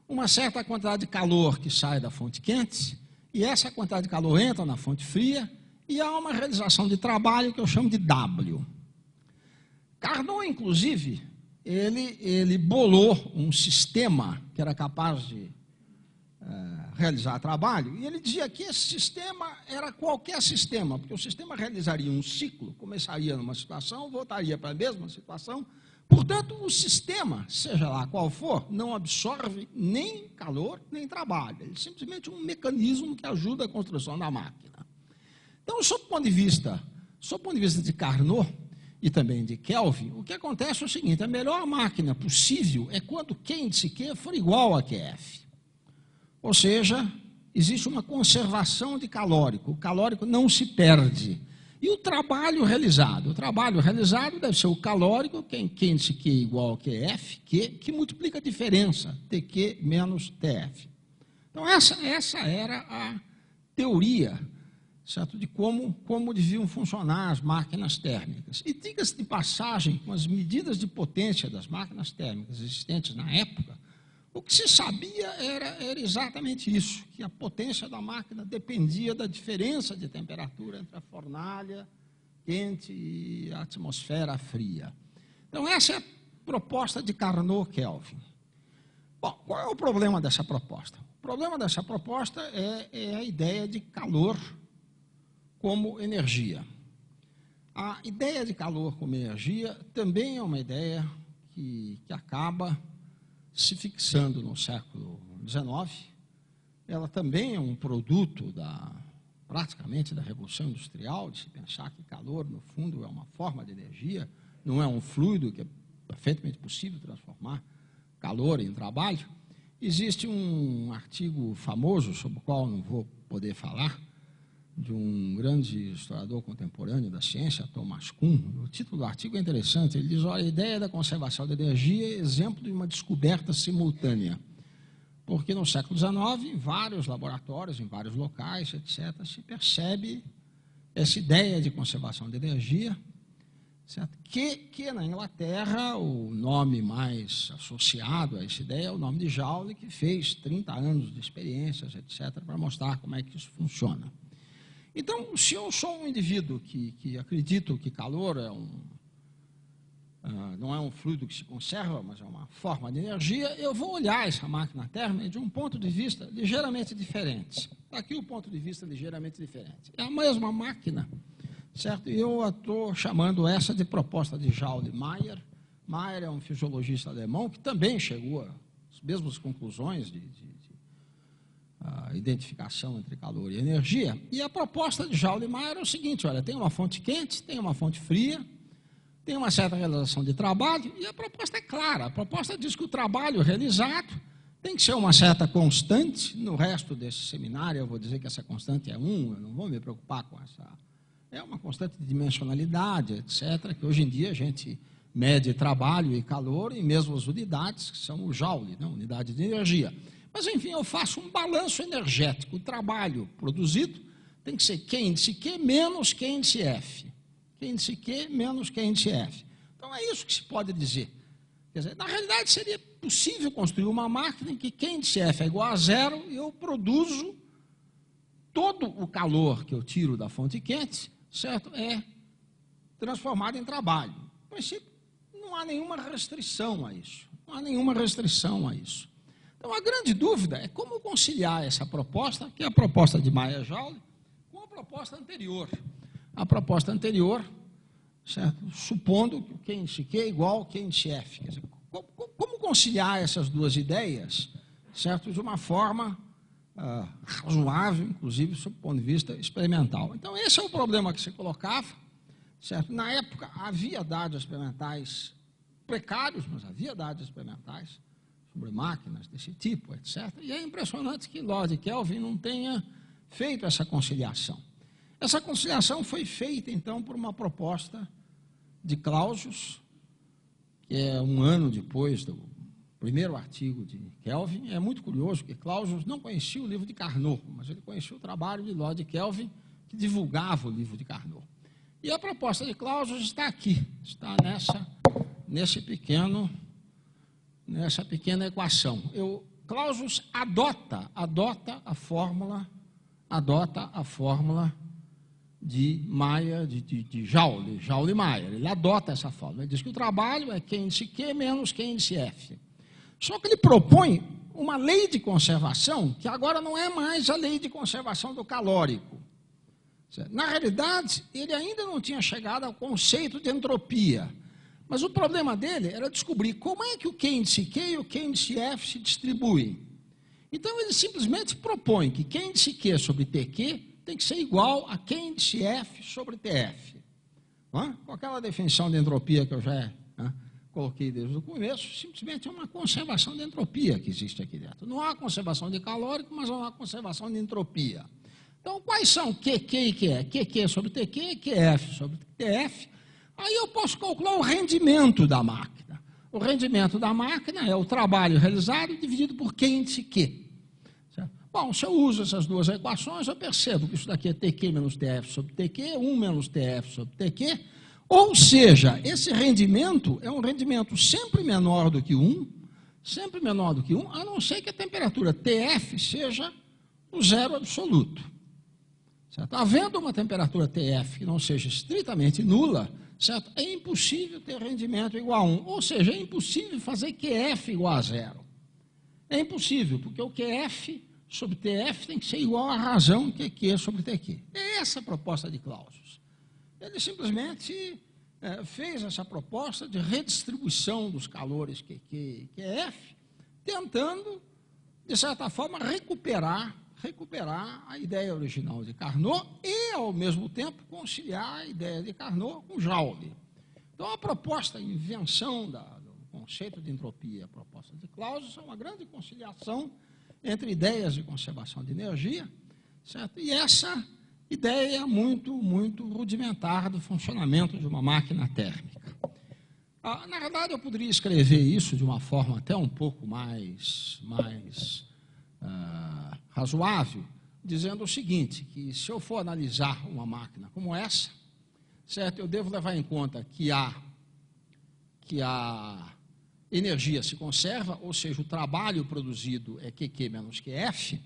uma certa quantidade de calor que sai da fonte quente, e essa quantidade de calor entra na fonte fria, e há uma realização de trabalho que eu chamo de W. Carnot, inclusive, ele bolou um sistema que era capaz de realizar trabalho, e ele dizia que esse sistema era qualquer sistema, porque o sistema realizaria um ciclo, começaria numa situação, voltaria para a mesma situação, portanto, o sistema, seja lá qual for, não absorve nem calor, nem trabalho, ele é simplesmente um mecanismo que ajuda a construção da máquina. Então, sob o ponto de vista de Carnot e também de Kelvin, o que acontece é o seguinte, a melhor máquina possível é quando Q índice Q for igual a QF. Ou seja, existe uma conservação de calórico, o calórico não se perde. E o trabalho realizado deve ser o calórico, Q índice Q igual a QF, que multiplica a diferença, TQ menos TF. Então, essa era a teoria, certo, de como deviam funcionar as máquinas térmicas. E diga-se de passagem, com as medidas de potência das máquinas térmicas existentes na época, o que se sabia era exatamente isso, que a potência da máquina dependia da diferença de temperatura entre a fornalha quente e a atmosfera fria. Então, essa é a proposta de Carnot-Kelvin. Bom, qual é o problema dessa proposta? O problema dessa proposta é a ideia de calor como energia. A ideia de calor como energia também é uma ideia que acaba se fixando no século XIX. Ela também é um produto praticamente da Revolução Industrial, de se pensar que calor, no fundo, é uma forma de energia, não é um fluido que é perfeitamente possível transformar calor em trabalho. Existe um artigo famoso, sobre o qual não vou poder falar, de um grande historiador contemporâneo da ciência, Thomas Kuhn. O título do artigo é interessante, ele diz, olha, a ideia da conservação da energia é exemplo de uma descoberta simultânea, porque no século XIX, em vários laboratórios, em vários locais, etc., se percebe essa ideia de conservação de energia, certo? Que na Inglaterra, o nome mais associado a essa ideia é o nome de Joule, que fez 30 anos de experiências, etc., para mostrar como é que isso funciona. Então, se eu sou um indivíduo que acredito que calor não é um fluido que se conserva, mas é uma forma de energia, eu vou olhar essa máquina térmica de um ponto de vista ligeiramente diferente. Aqui o ponto de vista ligeiramente diferente. É a mesma máquina, certo? E eu estou chamando essa de proposta de Joule-Mayer. Mayer é um fisiologista alemão que também chegou às mesmas conclusões de a identificação entre calor e energia. E a proposta de Joule-Mayer é o seguinte, olha, tem uma fonte quente, tem uma fonte fria, tem uma certa realização de trabalho, e a proposta é clara. A proposta diz que o trabalho realizado tem que ser uma certa constante. No resto desse seminário eu vou dizer que essa constante é 1, eu não vou me preocupar com essa. É uma constante de dimensionalidade, etc., que hoje em dia a gente mede trabalho e calor em mesmas unidades, que são o Joule, né, unidade de energia. Mas, enfim, eu faço um balanço energético. O trabalho produzido tem que ser Q índice Q menos Q índice F. Q índice Q menos Q índice F. Então, é isso que se pode dizer. Quer dizer, na realidade, seria possível construir uma máquina em que Q índice F é igual a 0 e eu produzo todo o calor que eu tiro da fonte quente, certo? É transformado em trabalho. No princípio, não há nenhuma restrição a isso. Não há nenhuma restrição a isso. Então, a grande dúvida é como conciliar essa proposta, que é a proposta de Mayer-Joule, com a proposta anterior. A proposta anterior certo? Supondo que o Q índice Q é igual ao Q índice F. Quer dizer, como conciliar essas duas ideias, certo? De uma forma razoável, inclusive, sob o ponto de vista experimental. Então, esse é o problema que se colocava, certo? Na época, havia dados experimentais precários, mas havia dados experimentais sobre máquinas desse tipo, etc. E é impressionante que Lord Kelvin não tenha feito essa conciliação. Essa conciliação foi feita, então, por uma proposta de Clausius, que é um ano depois do primeiro artigo de Kelvin. É muito curioso que Clausius não conhecia o livro de Carnot, mas ele conhecia o trabalho de Lord Kelvin, que divulgava o livro de Carnot. E a proposta de Clausius está aqui, está nessa pequena equação. Clausius adota a fórmula de Mayer, de Joule-Mayer. Ele adota essa fórmula. Ele diz que o trabalho é Q índice Q menos Q índice F. Só que ele propõe uma lei de conservação que agora não é mais a lei de conservação do calórico. Na realidade, ele ainda não tinha chegado ao conceito de entropia. Mas o problema dele era descobrir como é que o Q índice Q e o Q índice F se distribuem. Então, ele simplesmente propõe que Q índice Q sobre TQ tem que ser igual a Q índice F sobre TF. Com aquela definição de entropia que eu já coloquei desde o começo, simplesmente é uma conservação de entropia que existe aqui dentro. Não há conservação de calórico, mas não há conservação de entropia. Então, quais são QQ e QE? QQ sobre TQ e QF sobre TF. Aí eu posso calcular o rendimento da máquina. O rendimento da máquina é o trabalho realizado dividido por Q índice Q. Certo? Bom, se eu uso essas duas equações, eu percebo que isso daqui é TQ menos TF sobre TQ, 1 menos TF sobre TQ. Ou seja, esse rendimento é um rendimento sempre menor do que 1, a não ser que a temperatura TF seja o zero absoluto. Certo? Havendo uma temperatura TF que não seja estritamente nula, certo? É impossível ter rendimento igual a 1. Ou seja, é impossível fazer QF igual a zero. É impossível, porque o QF sobre TF tem que ser igual à razão QQ sobre TQ. É essa a proposta de Clausius. Ele simplesmente fez essa proposta de redistribuição dos calores QQ e QF, tentando, de certa forma, recuperar a ideia original de Carnot e, ao mesmo tempo, conciliar a ideia de Carnot com Joule. Então, a proposta, a invenção do conceito de entropia, a proposta de Clausius, é uma grande conciliação entre ideias de conservação de energia, certo? E essa ideia muito, muito rudimentar do funcionamento de uma máquina térmica. Na verdade, eu poderia escrever isso de uma forma até um pouco mais razoável, dizendo o seguinte, que se eu for analisar uma máquina como essa, certo, eu devo levar em conta que a energia se conserva, ou seja, o trabalho produzido é QQ menos QF,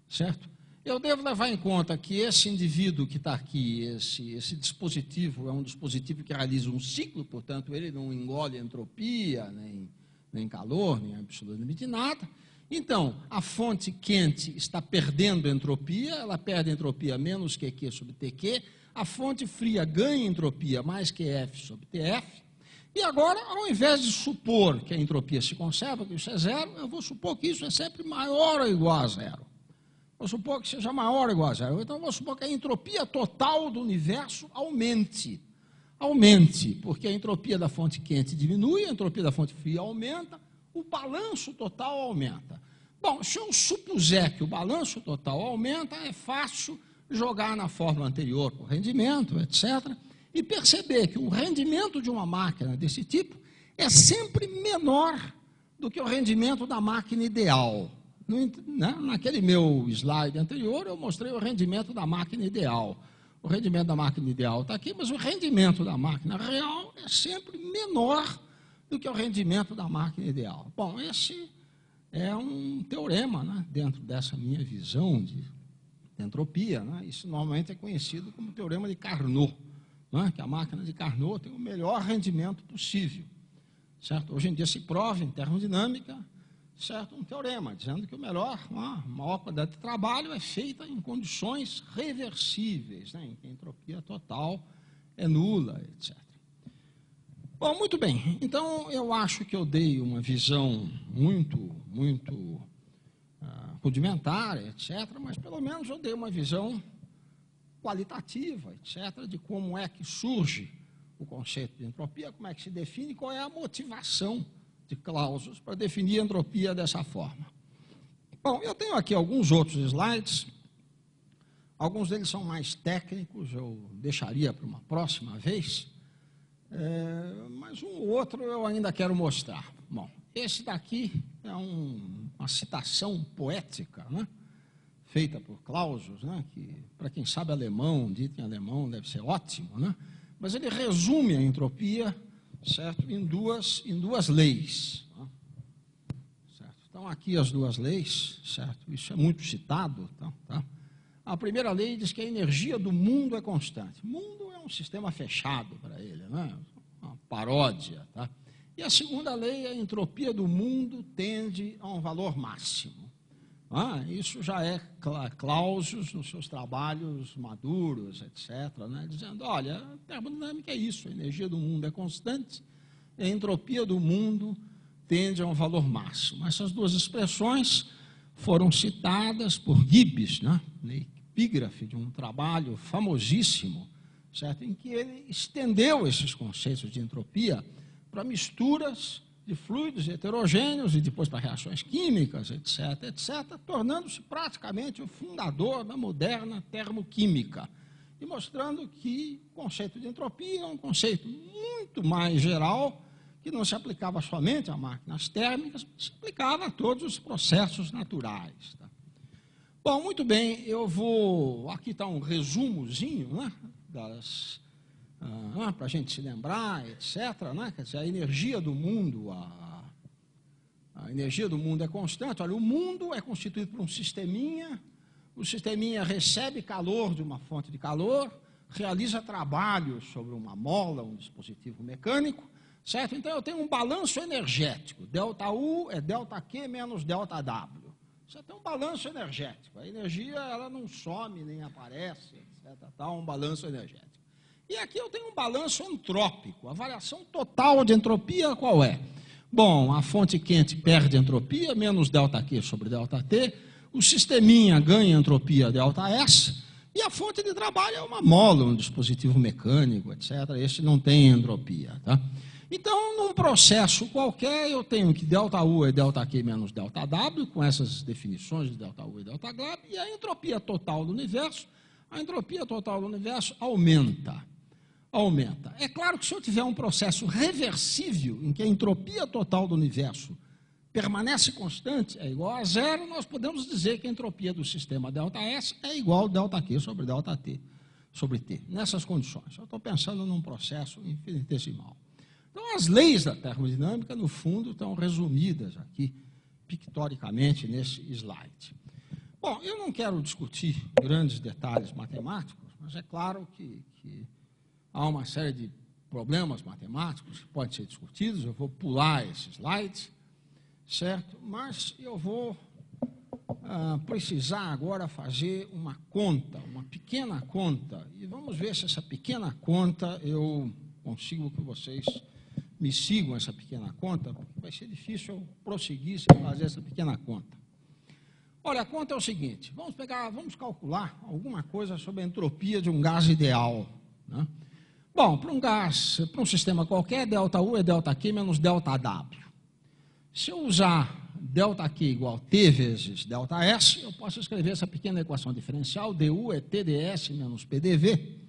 certo? Eu devo levar em conta que esse indivíduo que está aqui, esse dispositivo, é um dispositivo que realiza um ciclo, portanto, ele não engole entropia, nem calor, nem absolutamente nada. Então, a fonte quente está perdendo entropia, ela perde entropia menos QQ sobre TQ, a fonte fria ganha entropia mais QF sobre TF, e agora, ao invés de supor que a entropia se conserva, que isso é zero, eu vou supor que isso é sempre maior ou igual a zero. Vou supor que seja maior ou igual a zero. Então, vou supor que a entropia total do universo aumente. Aumente, porque a entropia da fonte quente diminui, a entropia da fonte fria aumenta, o balanço total aumenta. Bom, se eu supuser que o balanço total aumenta, é fácil jogar na fórmula anterior o rendimento, etc., e perceber que o rendimento de uma máquina desse tipo é sempre menor do que o rendimento da máquina ideal. Naquele meu slide anterior, eu mostrei o rendimento da máquina ideal. O rendimento da máquina ideal está aqui, mas o rendimento da máquina real é sempre menor do que o rendimento da máquina ideal. Bom, esse é um teorema, dentro dessa minha visão de entropia. Isso normalmente é conhecido como teorema de Carnot, que a máquina de Carnot tem o melhor rendimento possível. Certo? Hoje em dia se prova em termodinâmica, certo, um teorema dizendo que a maior quantidade de trabalho é feita em condições reversíveis, em que a entropia total é nula, etc. Bom, muito bem. Então, eu acho que eu dei uma visão muito rudimentar, etc., mas pelo menos eu dei uma visão qualitativa, etc., de como é que surge o conceito de entropia, como é que se define, qual é a motivação de Clausius para definir a entropia dessa forma. Bom, eu tenho aqui alguns outros slides, alguns deles são mais técnicos, eu deixaria para uma próxima vez, mas um ou outro eu ainda quero mostrar. Bom, esse daqui é uma citação poética, né, feita por Clausius, né, que, para quem sabe alemão, dito em alemão, deve ser ótimo, né, mas ele resume a entropia, certo, em duas leis. Né, certo? Então, aqui as duas leis, certo? Isso é muito citado. Tá? A primeira lei diz que a energia do mundo é constante. O mundo é um sistema fechado para ele, né? Uma paródia. Tá? E a segunda lei, a entropia do mundo tende a um valor máximo. Isso já é Clausius nos seus trabalhos maduros, etc., né? Dizendo, olha, a termodinâmica é isso, a energia do mundo é constante, a entropia do mundo tende a um valor máximo. Essas duas expressões foram citadas por Gibbs, né, na epígrafe de um trabalho famosíssimo, certo, em que ele estendeu esses conceitos de entropia para misturas de fluidos heterogêneos e depois para reações químicas, etc., tornando-se praticamente o fundador da moderna termoquímica e mostrando que o conceito de entropia é um conceito muito mais geral, que não se aplicava somente a máquinas térmicas, mas se aplicava a todos os processos naturais. Tá? Bom, muito bem, eu vou... Aqui está um resumozinho, né, para a gente se lembrar, etc., né? Quer dizer, a energia do mundo, a energia do mundo é constante. Olha, o mundo é constituído por um sisteminha, o sisteminha recebe calor de uma fonte de calor, realiza trabalho sobre uma mola, um dispositivo mecânico, certo? Então, eu tenho um balanço energético, ΔU é ΔQ menos ΔW. Você tem um balanço energético, a energia ela não some nem aparece, etc., tá? Um balanço energético. E aqui eu tenho um balanço entrópico, a variação total de entropia qual é? Bom, a fonte quente perde entropia, menos ΔQ sobre ΔT, o sisteminha ganha entropia ΔS, e a fonte de trabalho é uma mola, um dispositivo mecânico, etc. Esse não tem entropia. Tá? Então, num processo qualquer, eu tenho que ΔU é ΔQ menos ΔW, com essas definições de ΔU e ΔW, e a entropia total do universo, aumenta. É claro que se eu tiver um processo reversível, em que a entropia total do universo permanece constante, é igual a zero, nós podemos dizer que a entropia do sistema ΔS é igual a ΔQ sobre ΔT sobre T, nessas condições. Eu estou pensando num processo infinitesimal. Então, as leis da termodinâmica, no fundo, estão resumidas aqui, pictoricamente, nesse slide. Bom, eu não quero discutir grandes detalhes matemáticos, mas é claro que há uma série de problemas matemáticos que podem ser discutidos, eu vou pular esse slide, certo? Mas eu vou precisar agora fazer uma conta, uma pequena conta, e vamos ver se essa pequena conta eu consigo que vocês me sigam essa pequena conta, porque vai ser difícil eu prosseguir sem fazer essa pequena conta. Olha, a conta é o seguinte, vamos calcular alguma coisa sobre a entropia de um gás ideal, né? Bom, para um sistema qualquer, ΔU é ΔQ menos ΔW. Se eu usar ΔQ igual T vezes ΔS, eu posso escrever essa pequena equação diferencial, dU é TdS menos PDV,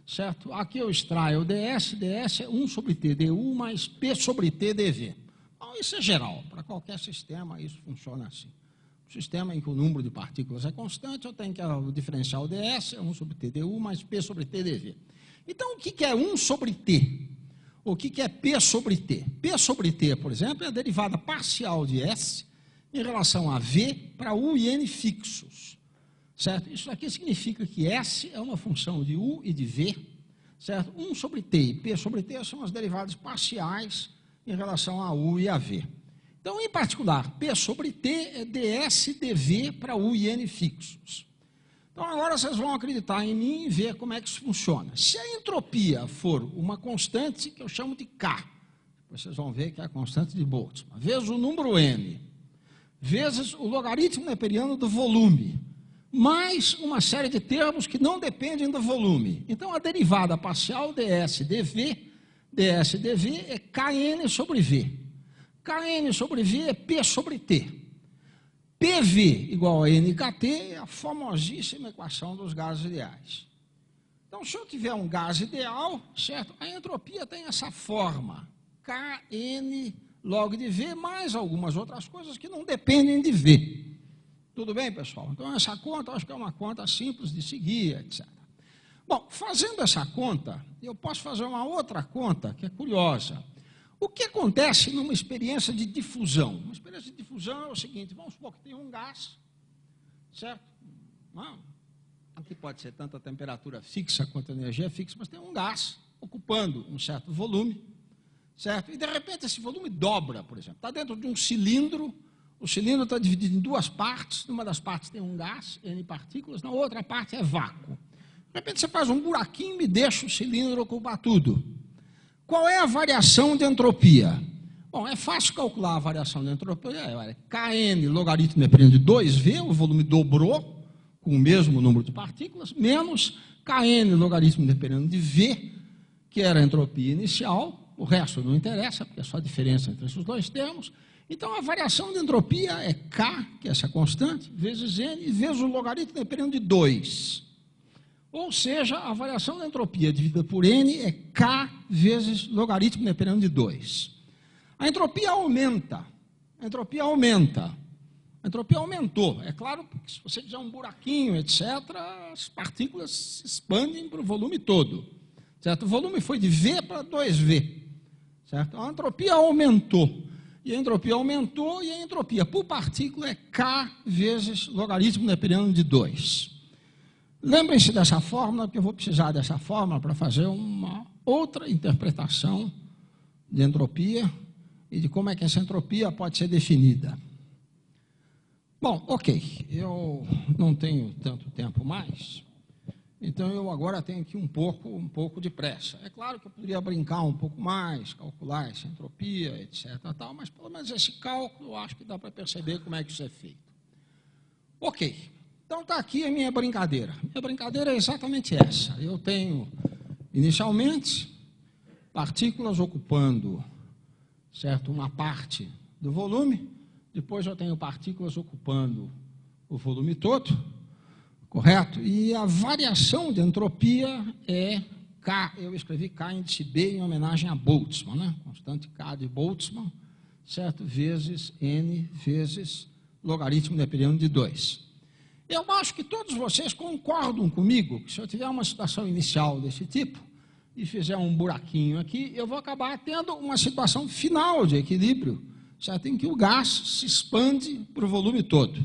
certo? Aqui eu extraio o ds é 1 sobre T dU mais P sobre T dV. Bom, isso é geral, para qualquer sistema isso funciona assim. Um sistema em que o número de partículas é constante, eu tenho que o diferencial ds é 1 sobre T dU mais P sobre T dV. Então, o que é 1 sobre T? O que é P sobre T? P sobre T, por exemplo, é a derivada parcial de S em relação a V para U e N fixos. Certo? Isso aqui significa que S é uma função de U e de V. Certo? 1 sobre T e P sobre T são as derivadas parciais em relação a U e a V. Então, em particular, P sobre T é ds dV para U e N fixos. Então, agora vocês vão acreditar em mim e ver como é que isso funciona. Se a entropia for uma constante que eu chamo de K, vocês vão ver que é a constante de Boltzmann, vezes o número n, vezes o logaritmo neperiano do volume, mais uma série de termos que não dependem do volume. Então, a derivada parcial ds dv é kn sobre v. Kn sobre v é p sobre t. PV igual a nkt é a famosíssima equação dos gases ideais. Então, se eu tiver um gás ideal, certo? A entropia tem essa forma, Kn log de V, mais algumas outras coisas que não dependem de V. Tudo bem, pessoal? Então, essa conta, acho que é uma conta simples de seguir, etc. Bom, fazendo essa conta, eu posso fazer uma outra conta que é curiosa. O que acontece numa experiência de difusão? Uma experiência de difusão é o seguinte, vamos supor que tem um gás, certo? Não, aqui pode ser tanto a temperatura fixa quanto a energia fixa, mas tem um gás ocupando um certo volume, certo? E, de repente, esse volume dobra, por exemplo. Está dentro de um cilindro, o cilindro está dividido em duas partes, numa das partes tem um gás, N partículas, na outra parte é vácuo. De repente, você faz um buraquinho e deixa o cilindro ocupar tudo. Qual é a variação de entropia? Bom, é fácil calcular a variação de entropia. É Kn logaritmo neperiano de 2V, o volume dobrou com o mesmo número de partículas, menos Kn logaritmo neperiano de V, que era a entropia inicial, o resto não interessa, porque é só a diferença entre esses dois termos. Então, a variação de entropia é K, que é essa constante, vezes N, vezes o logaritmo neperiano de 2. Ou seja, a variação da entropia dividida por N é K vezes logaritmo neperiano de 2. A entropia aumenta. A entropia aumenta. A entropia aumentou. É claro que se você fizer um buraquinho, etc., as partículas se expandem para o volume todo. Certo? O volume foi de V para 2V. Certo? A entropia aumentou. E a entropia aumentou e a entropia por partícula é K vezes logaritmo neperiano de 2. Lembrem-se dessa fórmula, porque eu vou precisar dessa fórmula para fazer uma outra interpretação de entropia e de como é que essa entropia pode ser definida. Bom, ok, eu não tenho tanto tempo mais, então eu agora tenho aqui um pouco de pressa. É claro que eu poderia brincar um pouco mais, calcular essa entropia, etc., tal, mas pelo menos esse cálculo eu acho que dá para perceber como é que isso é feito. Ok. Então, está aqui a minha brincadeira. Minha brincadeira é exatamente essa. Eu tenho, inicialmente, partículas ocupando, certo, uma parte do volume, depois eu tenho partículas ocupando o volume todo, correto? E a variação de entropia é K, eu escrevi K índice B em homenagem a Boltzmann, né? Constante K de Boltzmann, certo? Vezes N vezes logaritmo neperiano de 2. Eu acho que todos vocês concordam comigo que se eu tiver uma situação inicial desse tipo e fizer um buraquinho aqui, eu vou acabar tendo uma situação final de equilíbrio, certo? Em que o gás se expande para o volume todo.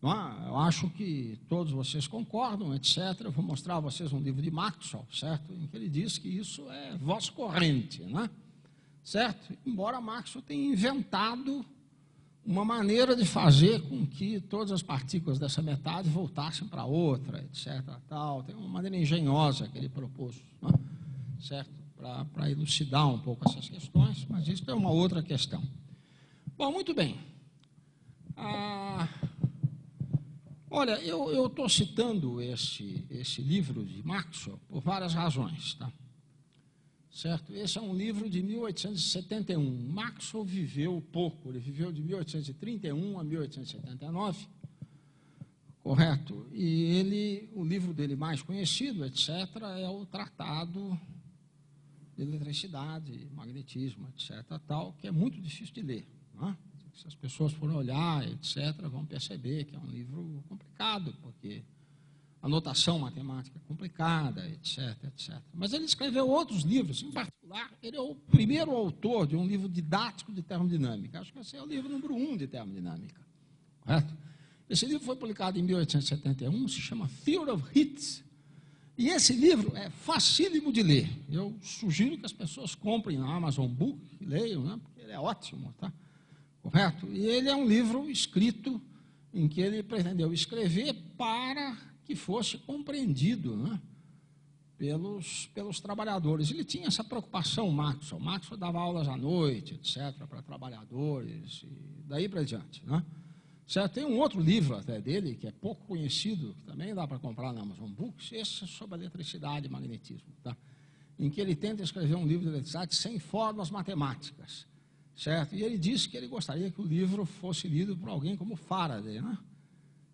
Não é? Eu acho que todos vocês concordam, etc. Eu vou mostrar a vocês um livro de Maxwell, certo? Em que ele diz que isso é voz corrente, né? Certo? Embora Maxwell tenha inventado uma maneira de fazer com que todas as partículas dessa metade voltassem para outra, etc. Tal. Tem uma maneira engenhosa que ele propôs, né? Certo? Para elucidar um pouco essas questões, mas isso é uma outra questão. Bom, muito bem. Olha, eu estou citando esse livro de Maxwell por várias razões, tá? Certo? Esse é um livro de 1871. Maxwell viveu pouco, ele viveu de 1831 a 1879, correto? E o livro dele mais conhecido, etc., é o Tratado de Eletricidade, Magnetismo, etc., tal, que é muito difícil de ler, não é? Se as pessoas forem olhar, etc., vão perceber que é um livro complicado, porque a notação matemática é complicada, etc., etc. Mas ele escreveu outros livros, em particular, ele é o primeiro autor de um livro didático de termodinâmica. Acho que esse é o livro número 1 de termodinâmica, correto? Esse livro foi publicado em 1871, se chama Theory of Heat, e esse livro é facílimo de ler. Eu sugiro que as pessoas comprem na Amazon Book e leiam, né? Porque ele é ótimo, tá? Correto? E ele é um livro escrito em que ele pretendeu escrever para que fosse compreendido, né, pelos trabalhadores. Ele tinha essa preocupação, Maxwell. Maxwell dava aulas à noite, etc., para trabalhadores, e daí para diante, né? Certo? Tem um outro livro até dele, que é pouco conhecido, que também dá para comprar na Amazon Books, esse é sobre a eletricidade e magnetismo, tá? Em que ele tenta escrever um livro de eletricidade sem fórmulas matemáticas, certo? E ele disse que ele gostaria que o livro fosse lido por alguém como Faraday, né?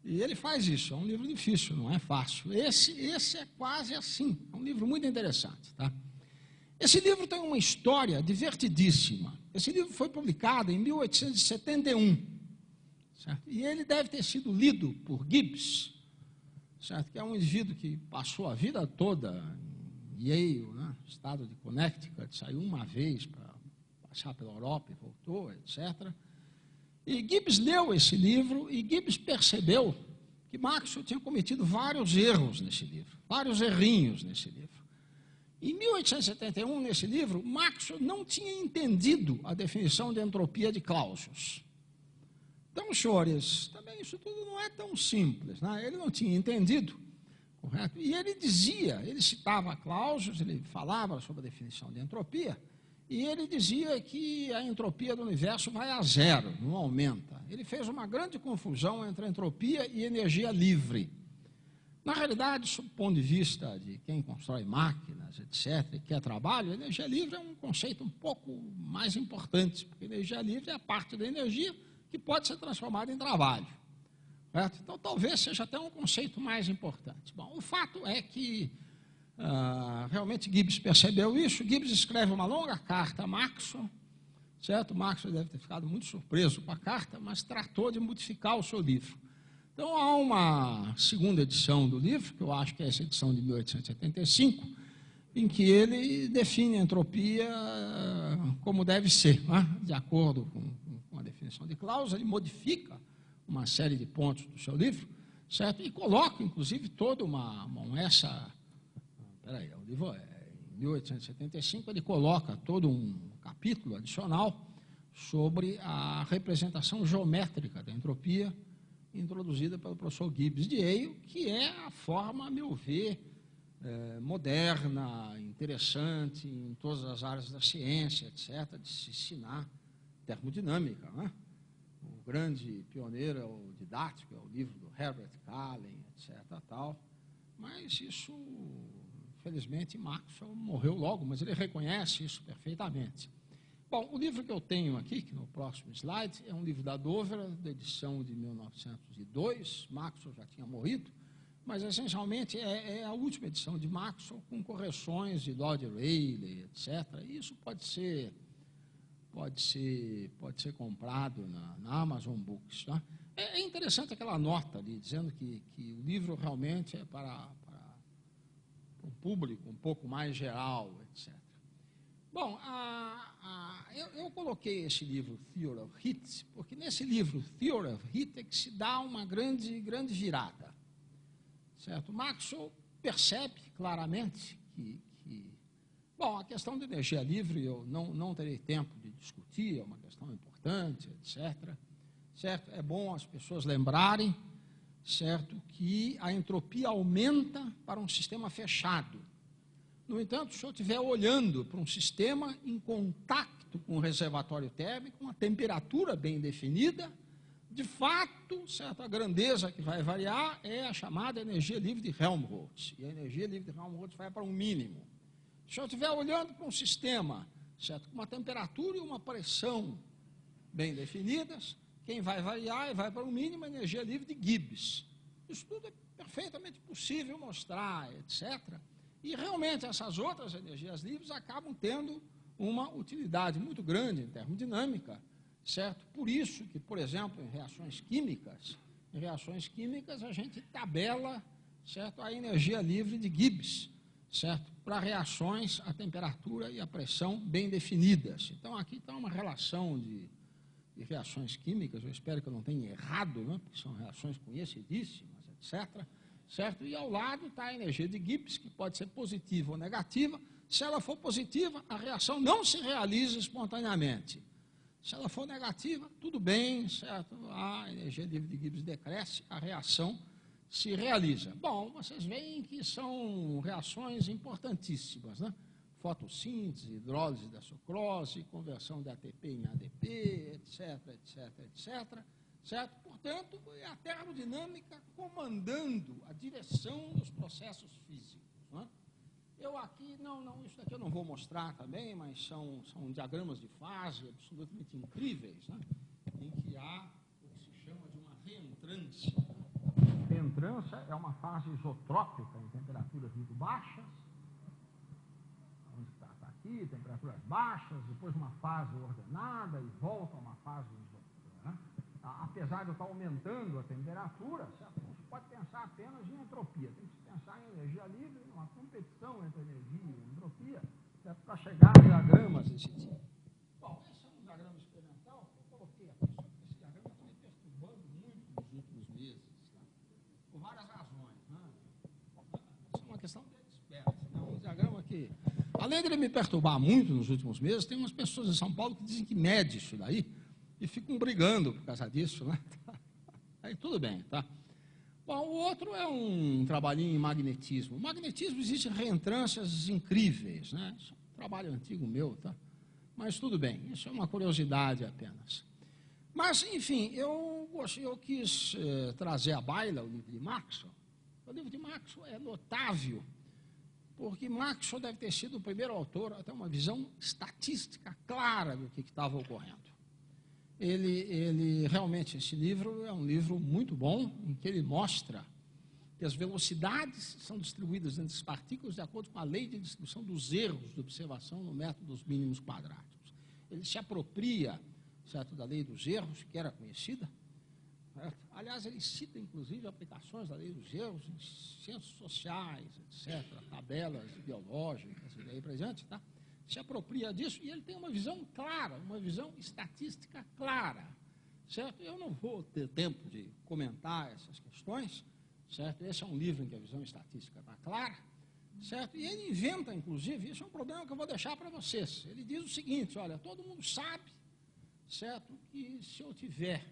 E ele faz isso, é um livro difícil, não é fácil. Esse é quase assim, é um livro muito interessante, tá? Esse livro tem uma história divertidíssima. Esse livro foi publicado em 1871, certo? E ele deve ter sido lido por Gibbs, certo? Que é um indivíduo que passou a vida toda em Yale, né? Estado de Connecticut, saiu uma vez para passar pela Europa e voltou, etc. E Gibbs leu esse livro e Gibbs percebeu que Maxwell tinha cometido vários erros nesse livro, vários errinhos nesse livro. Em 1871, nesse livro, Maxwell não tinha entendido a definição de entropia de Clausius. Então, senhores, também isso tudo não é tão simples, né? Ele não tinha entendido, correto? E ele dizia, ele citava Clausius, ele falava sobre a definição de entropia, e ele dizia que a entropia do universo vai a zero, não aumenta. Ele fez uma grande confusão entre entropia e energia livre. Na realidade, sob o ponto de vista de quem constrói máquinas, etc., e quer trabalho, a energia livre é um conceito um pouco mais importante, porque energia livre é a parte da energia que pode ser transformada em trabalho, certo? Então, talvez seja até um conceito mais importante. Bom, o fato é que realmente Gibbs percebeu isso. Gibbs escreve uma longa carta a Maxwell, certo? Maxwell deve ter ficado muito surpreso com a carta, mas tratou de modificar o seu livro. Então, há uma segunda edição do livro, que eu acho que é essa edição de 1875, em que ele define a entropia como deve ser, né? De acordo com a definição de Clausius. Ele modifica uma série de pontos do seu livro, certo? E coloca, inclusive, toda o livro em 1875, ele coloca todo um capítulo adicional sobre a representação geométrica da entropia introduzida pelo professor Gibbs de Yale, que é a forma, a meu ver, moderna, interessante em todas as áreas da ciência, etc., de se ensinar termodinâmica, né? O grande pioneiro é o didático, é o livro do Herbert Kallen, etc., tal, mas isso, infelizmente, Maxwell morreu logo, mas ele reconhece isso perfeitamente. Bom, o livro que eu tenho aqui, que no próximo slide, é um livro da Dover, da edição de 1902. Maxwell já tinha morrido, mas essencialmente é a última edição de Maxwell, com correções de Lord Rayleigh, etc. E isso pode ser comprado na Amazon Books, tá? É interessante aquela nota ali, dizendo que o livro realmente é para um público um pouco mais geral, etc. Bom, eu coloquei esse livro, Theory of Heat, porque nesse livro, Theory of Heat, é que se dá uma grande virada, certo? Maxwell percebe claramente que bom, a questão da energia livre eu não terei tempo de discutir, é uma questão importante, etc. Certo? É bom as pessoas lembrarem, certo, que a entropia aumenta para um sistema fechado. No entanto, se eu estiver olhando para um sistema em contato com o reservatório térmico, uma temperatura bem definida, de fato, certo, a grandeza que vai variar é a chamada energia livre de Helmholtz. E a energia livre de Helmholtz vai para um mínimo. Se eu estiver olhando para um sistema, certo, com uma temperatura e uma pressão bem definidas, quem vai variar e vai para o mínimo é a energia livre de Gibbs. Isso tudo é perfeitamente possível mostrar, etc. E realmente essas outras energias livres acabam tendo uma utilidade muito grande em termodinâmica, certo? Por isso que, por exemplo, em reações químicas a gente tabela, certo, a energia livre de Gibbs, certo? Para reações à temperatura e à pressão bem definidas. Então, aqui está uma relação de reações químicas, eu espero que eu não tenha errado, né? Porque são reações conhecidíssimas, etc., certo? E ao lado está a energia de Gibbs, que pode ser positiva ou negativa. Se ela for positiva, a reação não se realiza espontaneamente. Se ela for negativa, tudo bem, certo? A energia livre de Gibbs decresce, a reação, se realiza? Bom, vocês veem que são reações importantíssimas, né? Fotossíntese, hidrólise da sucrose, conversão de ATP em ADP, etc, etc, etc. Certo? Portanto, é a termodinâmica comandando a direção dos processos físicos. Né? Eu aqui, isso daqui eu não vou mostrar também, mas são diagramas de fase absolutamente incríveis, né? Em que há o que se chama de uma reentrância. Reentrância é uma fase isotrópica em temperaturas muito baixas, onde está aqui, temperaturas baixas, depois uma fase ordenada e volta a uma fase isotrópica. Né? Apesar de estar aumentando a temperatura, certo? Não se pode pensar apenas em entropia, tem que pensar em energia livre, uma competição entre energia e entropia, para chegar a diagramas desse tipo. Bom, esse é um diagrama experimental que eu coloquei aqui, só que esse diagrama está me perturbando muito nos últimos meses, tá? Por várias razões. Né? Isso é uma questão de experts, né? Um diagrama que, além de ele me perturbar muito nos últimos meses, tem umas pessoas em São Paulo que dizem que mede isso daí, e ficam brigando por causa disso, né? Aí tudo bem, tá? Bom, o outro é um trabalhinho em magnetismo. O magnetismo existem reentrâncias incríveis, né? Isso é um trabalho antigo meu, tá? Mas tudo bem, isso é uma curiosidade apenas. Mas, enfim, eu quis trazer à baila o livro de Maxwell. O livro de Maxwell é notável, porque Maxwell deve ter sido o primeiro autor a ter uma visão estatística clara do que estava ocorrendo. Ele realmente, esse livro é um livro muito bom, em que ele mostra que as velocidades são distribuídas entre as partículas de acordo com a lei de distribuição dos erros de observação no método dos mínimos quadrados. Ele se apropria, certo, da lei dos erros, que era conhecida. Certo? Aliás, ele cita, inclusive, aplicações da lei dos erros em ciências sociais, etc., tabelas biológicas e daí para diante, tá? Se apropria disso e ele tem uma visão clara, uma visão estatística clara, certo? Eu não vou ter tempo de comentar essas questões, certo? Esse é um livro em que a visão estatística está clara, certo? E ele inventa, inclusive, isso é um problema que eu vou deixar para vocês. Ele diz o seguinte, olha, todo mundo sabe, certo, que se eu tiver,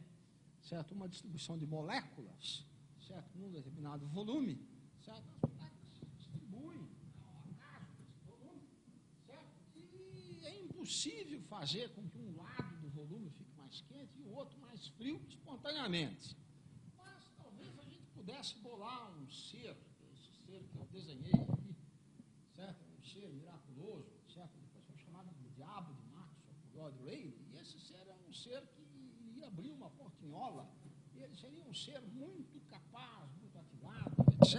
certo, uma distribuição de moléculas, certo, num determinado volume, certo, as moléculas se distribuem ao acaso desse volume, certo? E é impossível fazer com que um lado do volume fique mais quente e o outro mais frio espontaneamente. Mas talvez a gente pudesse bolar um ser, esse ser que eu desenhei aqui, certo? Um ser miraculoso, certo? Depois foi chamado de diabo de Maxwell, por Lord Rayleigh, e esse ser é um ser que iria abrir uma portinhola, e ele seria um ser muito capaz, muito ativado, etc.,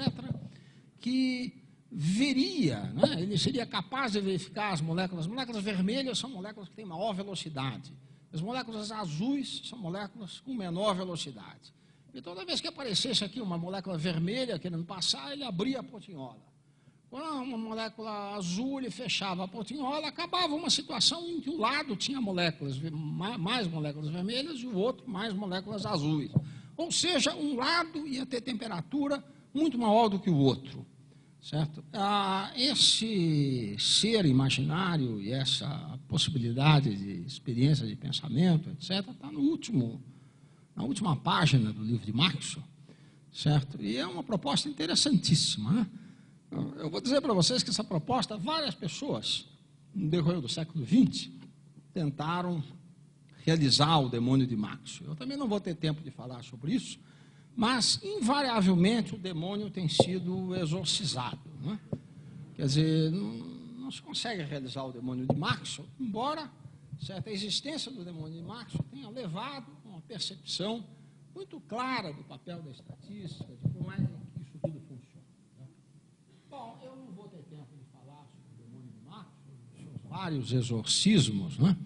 que veria, né? Ele seria capaz de verificar as moléculas. As moléculas vermelhas são moléculas que têm maior velocidade. As moléculas azuis são moléculas com menor velocidade. E toda vez que aparecesse aqui uma molécula vermelha querendo passar, ele abria a portinhola. Quando uma molécula azul, ele fechava a portinhola, acabava uma situação em que o lado tinha moléculas, mais moléculas vermelhas e o outro mais moléculas azuis. Ou seja, um lado ia ter temperatura muito maior do que o outro. Certo? Esse ser imaginário e essa possibilidade de experiência de pensamento, etc., está na última página do livro de Maxwell, certo? E é uma proposta interessantíssima, né? Eu vou dizer para vocês que essa proposta, várias pessoas, no decorrer do século XX, tentaram realizar o demônio de Maxwell. Eu também não vou ter tempo de falar sobre isso, mas, invariavelmente, o demônio tem sido exorcizado. Né? Quer dizer, não se consegue realizar o demônio de Maxwell, embora certa existência do demônio de Maxwell tenha levado a uma percepção muito clara do papel da estatística, de como é que isso tudo funciona. Né? Bom, eu não vou ter tempo de falar sobre o demônio de Maxwell, seus vários exorcismos, né?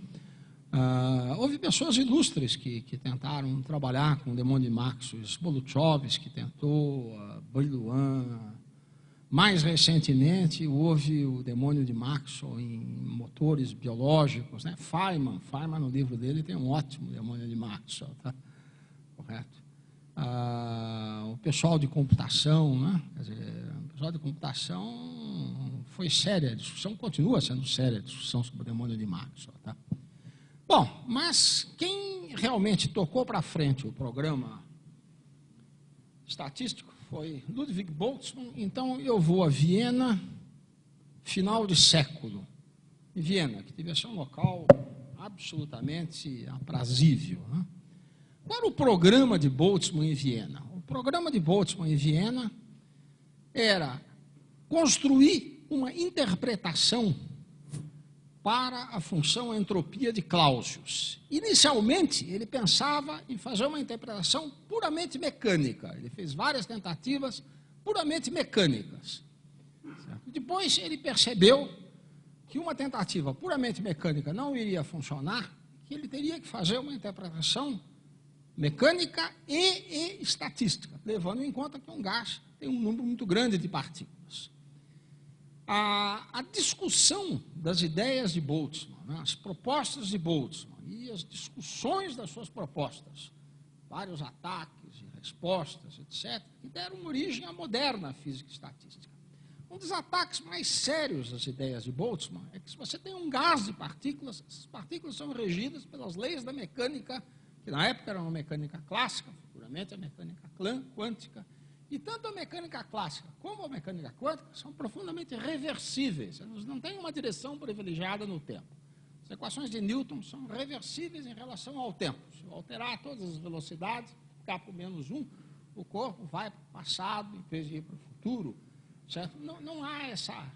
Houve pessoas ilustres que tentaram trabalhar com o demônio de Maxwell, Smoluchowski tentou, Brillouin. Mais recentemente, houve o demônio de Maxwell em motores biológicos, né? Feynman, no livro dele, tem um ótimo demônio de Maxwell, tá? Correto? O pessoal de computação, né? Quer dizer, o pessoal de computação foi séria a discussão, continua sendo séria a discussão sobre o demônio de Maxwell, tá? Bom, mas quem realmente tocou para frente o programa estatístico foi Ludwig Boltzmann. Então, eu vou a Viena, final de século. Em Viena, que devia ser um local absolutamente aprazível, né? Qual era o programa de Boltzmann em Viena? O programa de Boltzmann em Viena era construir uma interpretação para a função entropia de Clausius. Inicialmente, ele pensava em fazer uma interpretação puramente mecânica. Ele fez várias tentativas puramente mecânicas. Certo? Depois, ele percebeu que uma tentativa puramente mecânica não iria funcionar, que ele teria que fazer uma interpretação mecânica e estatística, levando em conta que um gás tem um número muito grande de partículas. A discussão das ideias de Boltzmann, né, as propostas de Boltzmann e as discussões das suas propostas, vários ataques e respostas, etc., que deram origem à moderna física estatística. Um dos ataques mais sérios das ideias de Boltzmann é que se você tem um gás de partículas, essas partículas são regidas pelas leis da mecânica, que na época era uma mecânica clássica, futuramente a mecânica quântica, e tanto a mecânica clássica como a mecânica quântica são profundamente reversíveis, elas não têm uma direção privilegiada no tempo. As equações de Newton são reversíveis em relação ao tempo. Se eu alterar todas as velocidades, k por -1, o corpo vai para o passado em vez de ir para o futuro, certo? Não há essa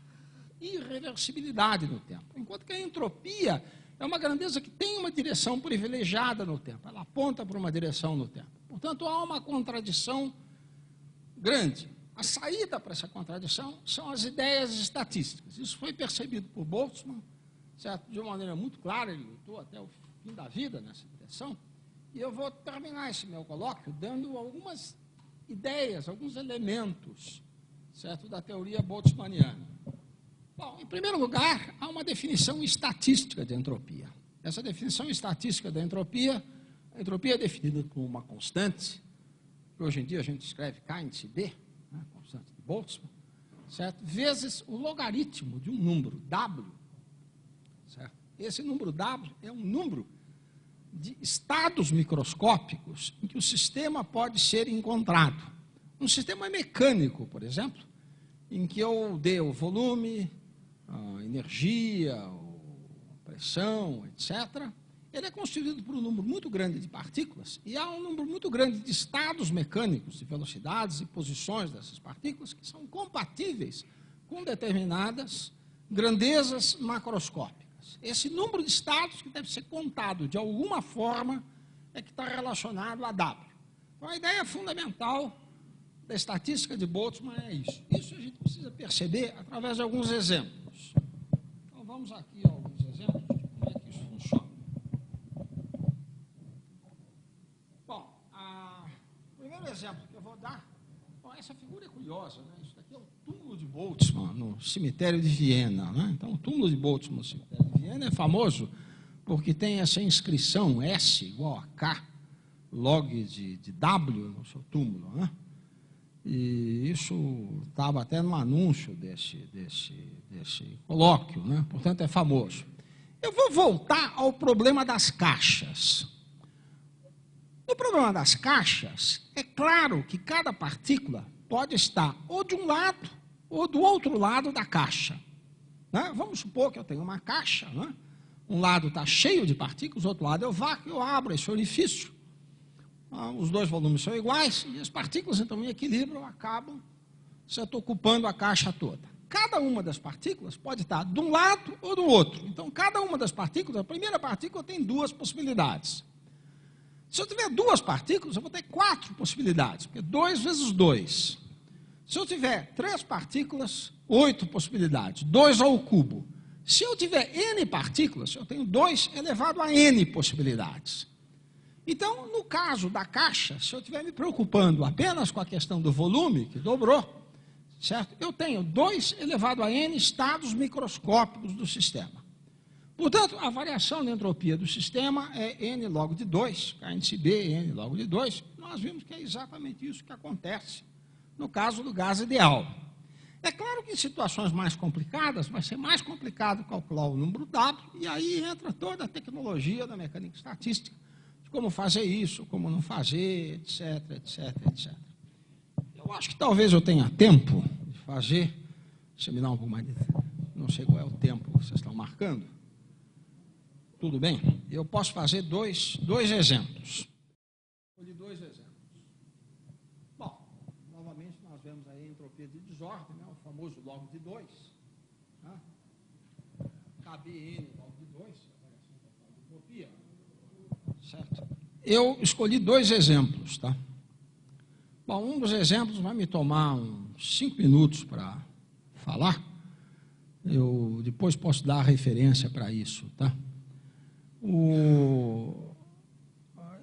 irreversibilidade no tempo. Enquanto que a entropia é uma grandeza que tem uma direção privilegiada no tempo, ela aponta para uma direção no tempo. Portanto, há uma contradição grande. A saída para essa contradição são as ideias estatísticas. Isso foi percebido por Boltzmann, certo? De uma maneira muito clara, ele lutou até o fim da vida nessa direção. E eu vou terminar esse meu colóquio dando algumas ideias, alguns elementos, certo, da teoria boltzmanniana. Bom, em primeiro lugar, há uma definição estatística de entropia. Essa definição estatística da entropia, a entropia é definida como uma constante, que hoje em dia a gente escreve K índice D, né, constante de Boltzmann, certo, vezes o logaritmo de um número, W. Certo? Esse número W é um número de estados microscópicos em que o sistema pode ser encontrado. Um sistema mecânico, por exemplo, em que eu dê o volume, a energia, a pressão, etc., ele é constituído por um número muito grande de partículas e há um número muito grande de estados mecânicos, de velocidades e posições dessas partículas que são compatíveis com determinadas grandezas macroscópicas. Esse número de estados que deve ser contado de alguma forma é que está relacionado a W. Então, a ideia fundamental da estatística de Boltzmann é isso. Isso a gente precisa perceber através de alguns exemplos. Então, vamos aqui a alguns exemplos de como é que isso funciona. Bom, o primeiro exemplo que eu vou dar, bom, essa figura é curiosa, né? Isso daqui é o túmulo de Boltzmann no cemitério de Viena, né? Então, o túmulo de Boltzmann no cemitério de Viena é famoso porque tem essa inscrição S igual a K, log de W no seu túmulo, né? E isso estava até no anúncio desse colóquio, né? Portanto, é famoso. Eu vou voltar ao problema das caixas. No problema das caixas, é claro que cada partícula pode estar ou de um lado ou do outro lado da caixa. Né? Vamos supor que eu tenho uma caixa, né? Um lado está cheio de partículas, o outro lado é o vácuo, eu abro esse orifício. Os dois volumes são iguais e as partículas, então, em equilíbrio, acabam ocupando a caixa toda. Cada uma das partículas pode estar de um lado ou do outro. Então, cada uma das partículas, a primeira partícula tem duas possibilidades. Se eu tiver duas partículas, eu vou ter 4 possibilidades, porque 2 vezes 2. Se eu tiver 3 partículas, 8 possibilidades, 2 ao cubo. Se eu tiver n partículas, eu tenho 2 elevado a n possibilidades. Então, no caso da caixa, se eu estiver me preocupando apenas com a questão do volume, que dobrou, certo? Eu tenho 2 elevado a n estados microscópicos do sistema. Portanto, a variação de entropia do sistema é n log de 2, K índice B, n log de 2. Nós vimos que é exatamente isso que acontece no caso do gás ideal. É claro que em situações mais complicadas, vai ser mais complicado calcular o número W, e aí entra toda a tecnologia da mecânica estatística, como fazer isso, como não fazer, etc, etc, etc. Eu acho que talvez eu tenha tempo de fazer, deixa eu me dar um pouco mais de... Não sei qual é o tempo que vocês estão marcando. Tudo bem? Eu posso fazer dois exemplos. Escolhi 2 exemplos. Bom, novamente nós vemos aí a entropia de desordem, né? O famoso log de 2. Né? KBN log de 2, entropia. Certo? Eu escolhi 2 exemplos, tá? Bom, um dos exemplos vai me tomar uns 5 minutos para falar. Eu depois posso dar a referência para isso, tá?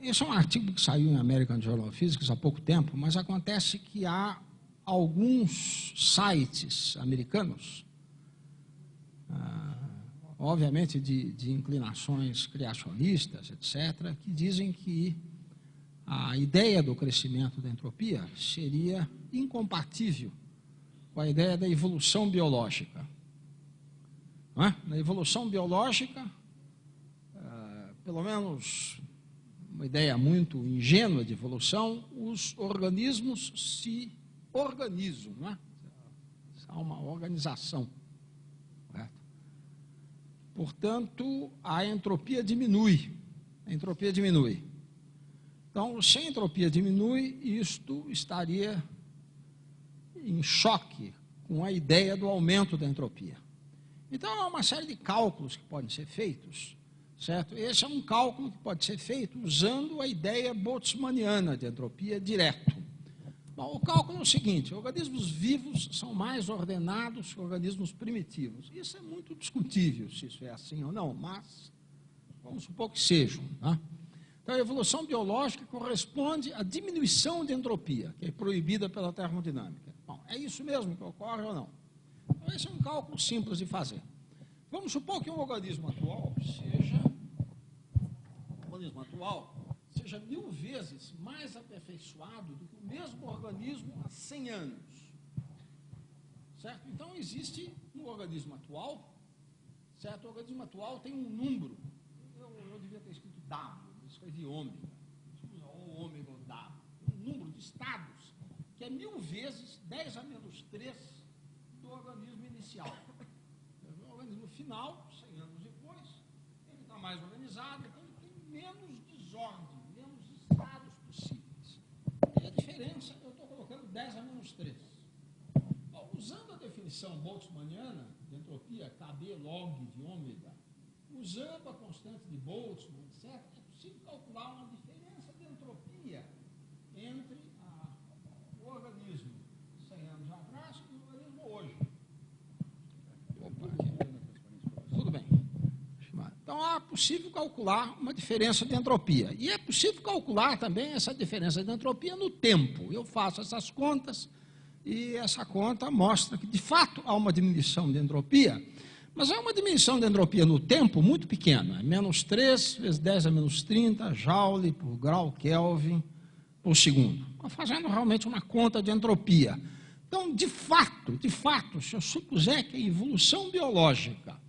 Esse é um artigo que saiu em American Journal of Physics há pouco tempo, mas acontece que há alguns sites americanos, obviamente de inclinações criacionistas, etc., que dizem que a ideia do crescimento da entropia seria incompatível com a ideia da evolução biológica. Não é? Na evolução biológica, pelo menos uma ideia muito ingênua de evolução, os organismos se organizam, não é? Há uma organização. Correto? Portanto, a entropia diminui. A entropia diminui. Então, se a entropia diminui, isto estaria em choque com a ideia do aumento da entropia. Então, há uma série de cálculos que podem ser feitos, certo? Esse é um cálculo que pode ser feito usando a ideia boltzmanniana de entropia direto. Bom, o cálculo é o seguinte: organismos vivos são mais ordenados que organismos primitivos. Isso é muito discutível, se isso é assim ou não, mas vamos supor que sejam, tá? Então, a evolução biológica corresponde à diminuição de entropia, que é proibida pela termodinâmica. Bom, é isso mesmo que ocorre ou não? Então, esse é um cálculo simples de fazer. Vamos supor que um organismo atual seja 1000 vezes mais aperfeiçoado do que o mesmo organismo há 100 anos. Certo? Então, existe um organismo atual, certo? O organismo atual tem um número. Eu devia ter escrito W, eu escrevi ômega. Ou ômega ou W. Um número de estados que é 1000 vezes 10 a menos 3 do organismo inicial. O organismo final, 100 anos depois, ele está mais organizado, então ele tem menos desordem, menos estados possíveis. E a diferença, eu estou colocando 10 a menos 3. Bom, usando a definição boltzmanniana de entropia, KB log de ômega, usando a constante de Boltzmann, etc., é possível calcular uma diferença de entropia entre o organismo 100 anos atrás e o organismo hoje. Tudo bem. Então, é possível calcular uma diferença de entropia. E é possível calcular também essa diferença de entropia no tempo. Eu faço essas contas e essa conta mostra que, de fato, há uma diminuição de entropia, mas há uma diminuição de entropia no tempo muito pequena. É menos 3 vezes 10 a menos 30 joule por grau Kelvin por segundo. Estou fazendo realmente uma conta de entropia. Então, de fato, se eu supuser que a evolução biológica,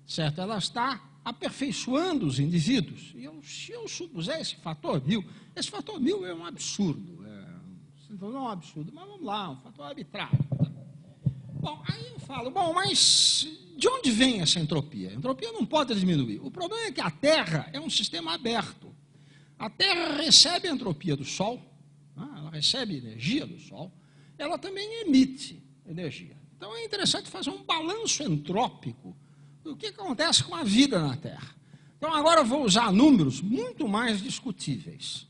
certo, ela está aperfeiçoando os indivíduos, e se eu supuser esse fator 1000, esse fator 1000 é um absurdo. Não é um absurdo, mas vamos lá, um fator arbitrário. Tá? Bom, aí eu falo, bom, mas de onde vem essa entropia? A entropia não pode diminuir. O problema é que a Terra é um sistema aberto. A Terra recebe a entropia do Sol, ela recebe energia do Sol, ela também emite energia. Então, é interessante fazer um balanço entrópico do que acontece com a vida na Terra. Então, agora eu vou usar números muito mais discutíveis,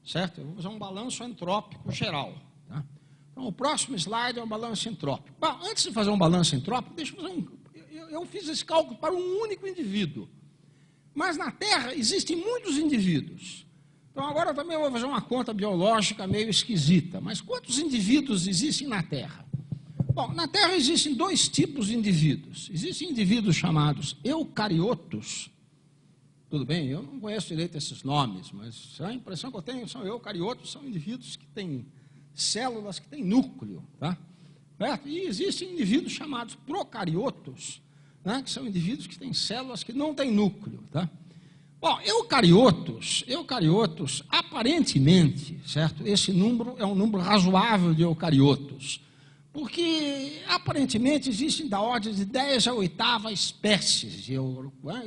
certo? Eu vou usar um balanço entrópico geral. Tá? Então, o próximo slide é um balanço entrópico. Bom, antes de fazer um balanço entrópico, deixa eu fazer eu fiz esse cálculo para um único indivíduo. Mas na Terra existem muitos indivíduos. Então, agora também eu vou fazer uma conta biológica meio esquisita. Mas quantos indivíduos existem na Terra? Bom, na Terra existem 2 tipos de indivíduos. Existem indivíduos chamados eucariotos. Tudo bem, eu não conheço direito esses nomes, mas a impressão que eu tenho são eucariotos, são indivíduos que têm células que têm núcleo. Tá? Certo? E existem indivíduos chamados procariotos, né, que são indivíduos que têm células que não têm núcleo. Tá? Bom, Bom, eucariotos, aparentemente, certo? Esse número é um número razoável de eucariotos, porque, aparentemente, existem da ordem de 10 a 8ª espécies de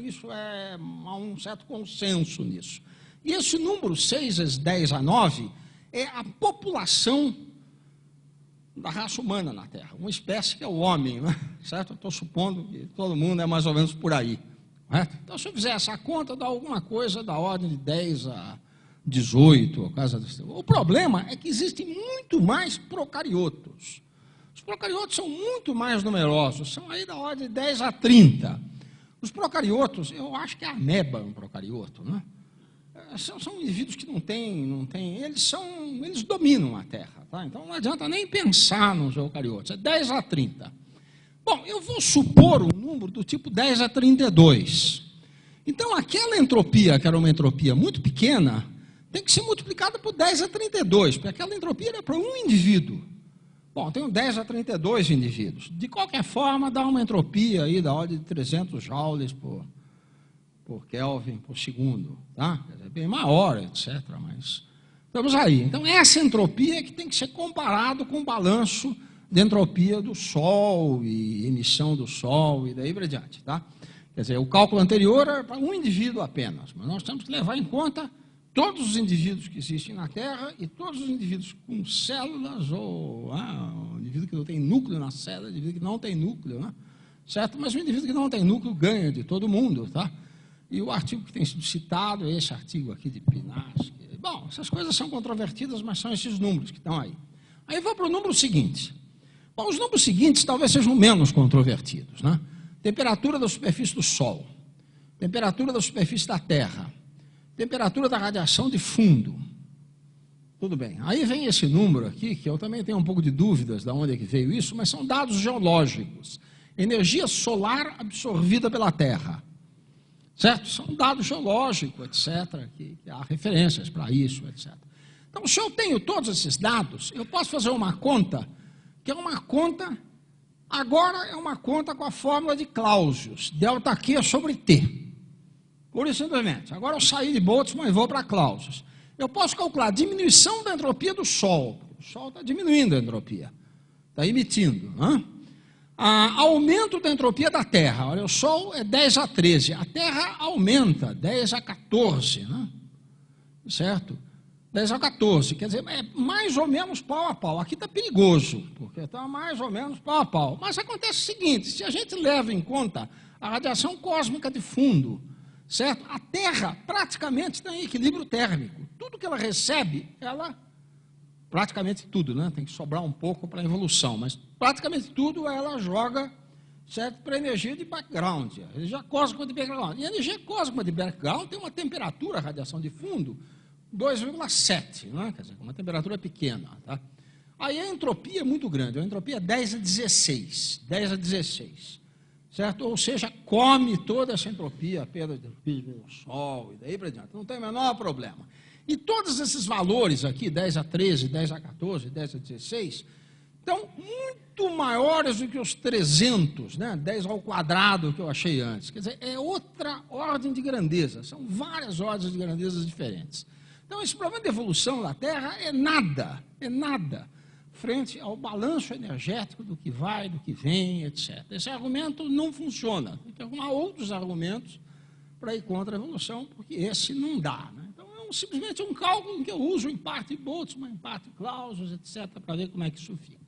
isso há um certo consenso nisso. E esse número 6 vezes 10 a 9 é a população da raça humana na Terra, uma espécie que é o homem, né? Certo? Eu estou supondo que todo mundo é mais ou menos por aí. Certo? Então, se eu fizer essa conta, dá alguma coisa da ordem de 10 a 18. O problema é que existem muito mais procariotos. Os procariotos são muito mais numerosos, são aí da ordem de 10 a 30. Os procariotos, eu acho que a ameba é um procarioto, né? São indivíduos que não têm, eles dominam a Terra, tá? Então não adianta nem pensar nos eucariotos, é 10 a 30. Bom, eu vou supor um número do tipo 10 a 32. Então aquela entropia, que era uma entropia muito pequena, tem que ser multiplicada por 10 a 32, porque aquela entropia era para um indivíduo. Bom, eu tenho 10 a 32 indivíduos. De qualquer forma, dá uma entropia aí da ordem de 300 joules por Kelvin por segundo, tá? É bem maior, etc. Mas estamos aí. Então, essa entropia é que tem que ser comparado com o balanço de entropia do Sol e emissão do Sol e daí para diante, tá? Quer dizer, o cálculo anterior era para um indivíduo apenas, mas nós temos que levar em conta todos os indivíduos que existem na Terra e todos os indivíduos com células ou o indivíduo que não tem núcleo na célula, o indivíduo que não tem núcleo, né? Certo? Mas o indivíduo que não tem núcleo ganha de todo mundo, tá? E o artigo que tem sido citado é esse artigo aqui de Pinaski. Bom, essas coisas são controvertidas, mas são esses números que estão aí. Aí eu vou para o número seguinte. Bom, os números seguintes talvez sejam menos controvertidos, né? Temperatura da superfície do Sol, temperatura da superfície da Terra, temperatura da radiação de fundo. Tudo bem. Aí vem esse número aqui, que eu também tenho um pouco de dúvidas de onde é que veio isso, mas são dados geológicos. Energia solar absorvida pela Terra. Certo? São dados geológicos, etc., que há referências para isso, etc. Então, se eu tenho todos esses dados, eu posso fazer uma conta, que é uma conta, agora é uma conta com a fórmula de Clausius, ΔQ sobre T. Pura e simplesmente. Agora eu saí de Boltzmann e vou para Clausius. Eu posso calcular a diminuição da entropia do Sol. O Sol está diminuindo a entropia, está emitindo, né? Aumento da entropia da Terra. Olha, o Sol é 10 a 13. A Terra aumenta 10 a 14, né? Certo? 10 a 14. Quer dizer, é mais ou menos pau a pau. Aqui está perigoso, porque está mais ou menos pau a pau. Mas acontece o seguinte, se a gente leva em conta a radiação cósmica de fundo, certo? A Terra praticamente está em equilíbrio térmico. Tudo que ela recebe, praticamente tudo, né? Tem que sobrar um pouco para a evolução, mas praticamente tudo ela joga, certo, para a energia de background, a energia cósmica de background. E a energia cósmica de background tem uma temperatura, radiação de fundo, 2,7, né? Quer dizer, uma temperatura pequena, tá? Aí a entropia é muito grande, a entropia é 10 a 16, 10 a 16, certo? Ou seja, come toda essa entropia, a perda de entropia do Sol e daí para diante, não tem o menor problema. E todos esses valores aqui, 10 a 13, 10 a 14, 10 a 16, estão muito maiores do que os 300, né? 10 ao quadrado que eu achei antes. Quer dizer, é outra ordem de grandeza, são várias ordens de grandezas diferentes. Então, esse problema de evolução da Terra é nada frente ao balanço energético do que vai, do que vem, etc. Esse argumento não funciona. Tem que arrumar outros argumentos para ir contra a evolução, porque esse não dá, né? Então, simplesmente um cálculo que eu uso em parte Boltzmann, em parte Clausius, etc., para ver como é que isso fica.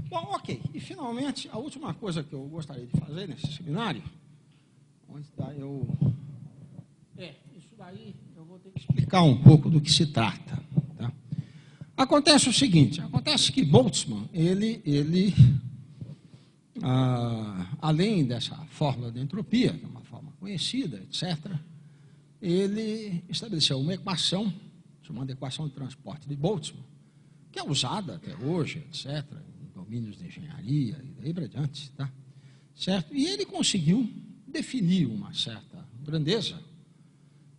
Bom, ok. E, finalmente, a última coisa que eu gostaria de fazer nesse seminário, onde está isso daí eu vou ter que explicar um pouco do que se trata. Tá? Acontece o seguinte, acontece que Boltzmann, além dessa fórmula de entropia, que é uma fórmula conhecida, etc., ele estabeleceu uma equação, chamada equação de transporte de Boltzmann, que é usada até hoje, etc., em domínios de engenharia e daí para diante, tá? Certo? E ele conseguiu definir uma certa grandeza,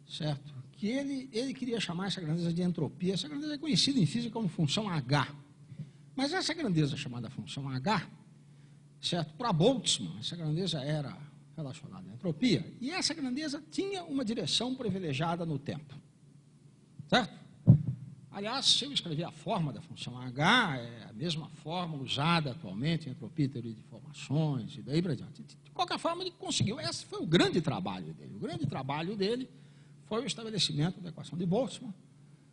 certo? Que ele queria chamar essa grandeza de entropia. Essa grandeza é conhecida em física como função H. Mas essa grandeza chamada função H, certo? Para Boltzmann, essa grandeza era relacionada à entropia, e essa grandeza tinha uma direção privilegiada no tempo. Certo? Aliás, se eu escrever a forma da função H, é a mesma forma usada atualmente em entropia e teoria de informações, e daí para diante. De qualquer forma, ele conseguiu. Esse foi o grande trabalho dele. O grande trabalho dele foi o estabelecimento da equação de Boltzmann,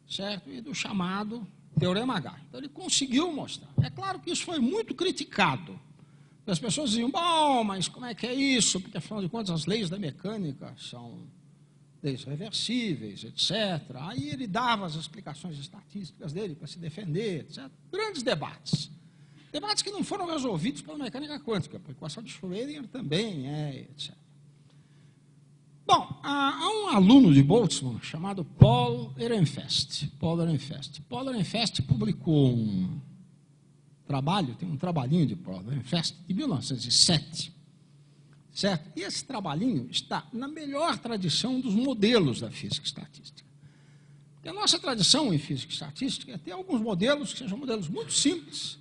certo? E do chamado Teorema H. Então, ele conseguiu mostrar. É claro que isso foi muito criticado. As pessoas diziam, bom, mas como é que é isso? Porque, afinal de contas, as leis da mecânica são leis reversíveis, etc. Aí ele dava as explicações estatísticas dele para se defender, etc. Grandes debates. Debates que não foram resolvidos pela mecânica quântica, porque a equação de Schrödinger também é, etc. Bom, há um aluno de Boltzmann chamado Paul Ehrenfest. Paul Ehrenfest publicou um trabalho, tem um trabalhinho de Paul Ehrenfest, de 1907, certo? E esse trabalhinho está na melhor tradição dos modelos da física estatística. Porque a nossa tradição em física estatística é ter alguns modelos que sejam modelos muito simples,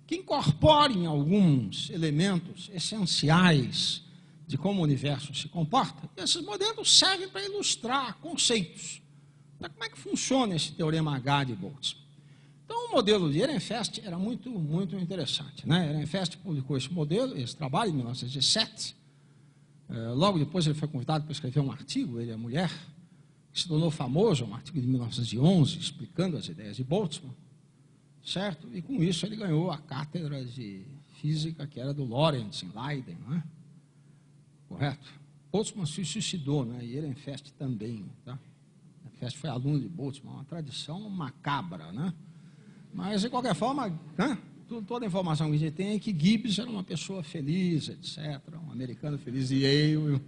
que incorporem alguns elementos essenciais de como o universo se comporta, e esses modelos servem para ilustrar conceitos. Então, como é que funciona esse teorema H de Boltzmann? Então, o modelo de Ehrenfest era muito interessante, né? Ehrenfest publicou esse modelo, esse trabalho, em 1907. Logo depois, ele foi convidado para escrever um artigo, ele e a mulher, que se tornou famoso, um artigo de 1911, explicando as ideias de Boltzmann, certo? E, com isso, ele ganhou a cátedra de física, que era do Lorentz, em Leiden, né? Correto? Boltzmann se suicidou, né? E Ehrenfest também, tá? Ehrenfest foi aluno de Boltzmann, uma tradição macabra, né? Mas, de qualquer forma, né? Toda a informação que a gente tem é que Gibbs era uma pessoa feliz, etc., um americano feliz de Yale,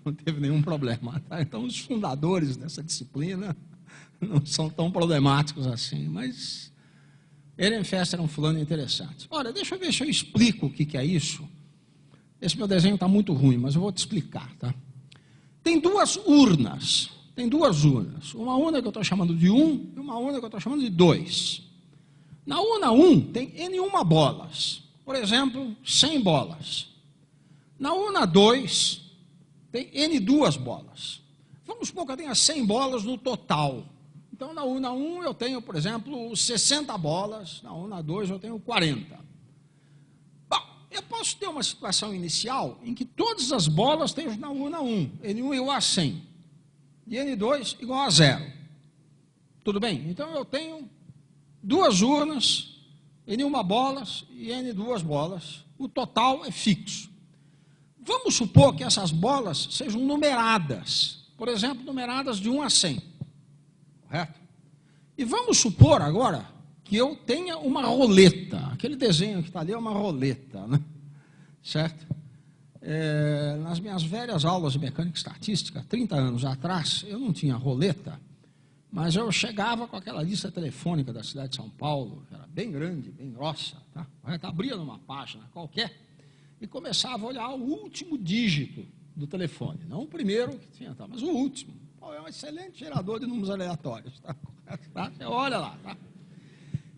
não teve nenhum problema. Tá? Então, os fundadores dessa disciplina não são tão problemáticos assim, mas Ehrenfest era um fulano interessante. Olha, deixa eu ver se eu explico o que é isso. Esse meu desenho está muito ruim, mas eu vou te explicar. Tá? Tem duas urnas. Uma urna que eu estou chamando de 1 e uma urna que eu estou chamando de 2. Na urna 1 tem N1 bolas. Por exemplo, 100 bolas. Na urna 2 tem N2 bolas. Vamos supor que eu tenha 100 bolas no total. Então, na urna 1 eu tenho, por exemplo, 60 bolas. Na urna 2 eu tenho 40. Eu posso ter uma situação inicial em que todas as bolas estejam na urna 1, N1 igual a 100, e N2 igual a 0. Tudo bem? Então, eu tenho duas urnas, N1 bolas e N2 bolas. O total é fixo. Vamos supor que essas bolas sejam numeradas. Por exemplo, numeradas de 1 a 100. Correto? E vamos supor agora que eu tenha uma roleta. Aquele desenho que está ali é uma roleta, né? Certo? Nas minhas velhas aulas de mecânica estatística, 30 anos atrás, eu não tinha roleta, mas eu chegava com aquela lista telefônica da cidade de São Paulo, que era bem grande, bem grossa, tá? Abria numa página qualquer e começava a olhar o último dígito do telefone. Não o primeiro que tinha, tá? Mas o último. É um excelente gerador de números aleatórios. Tá? Você olha lá, tá?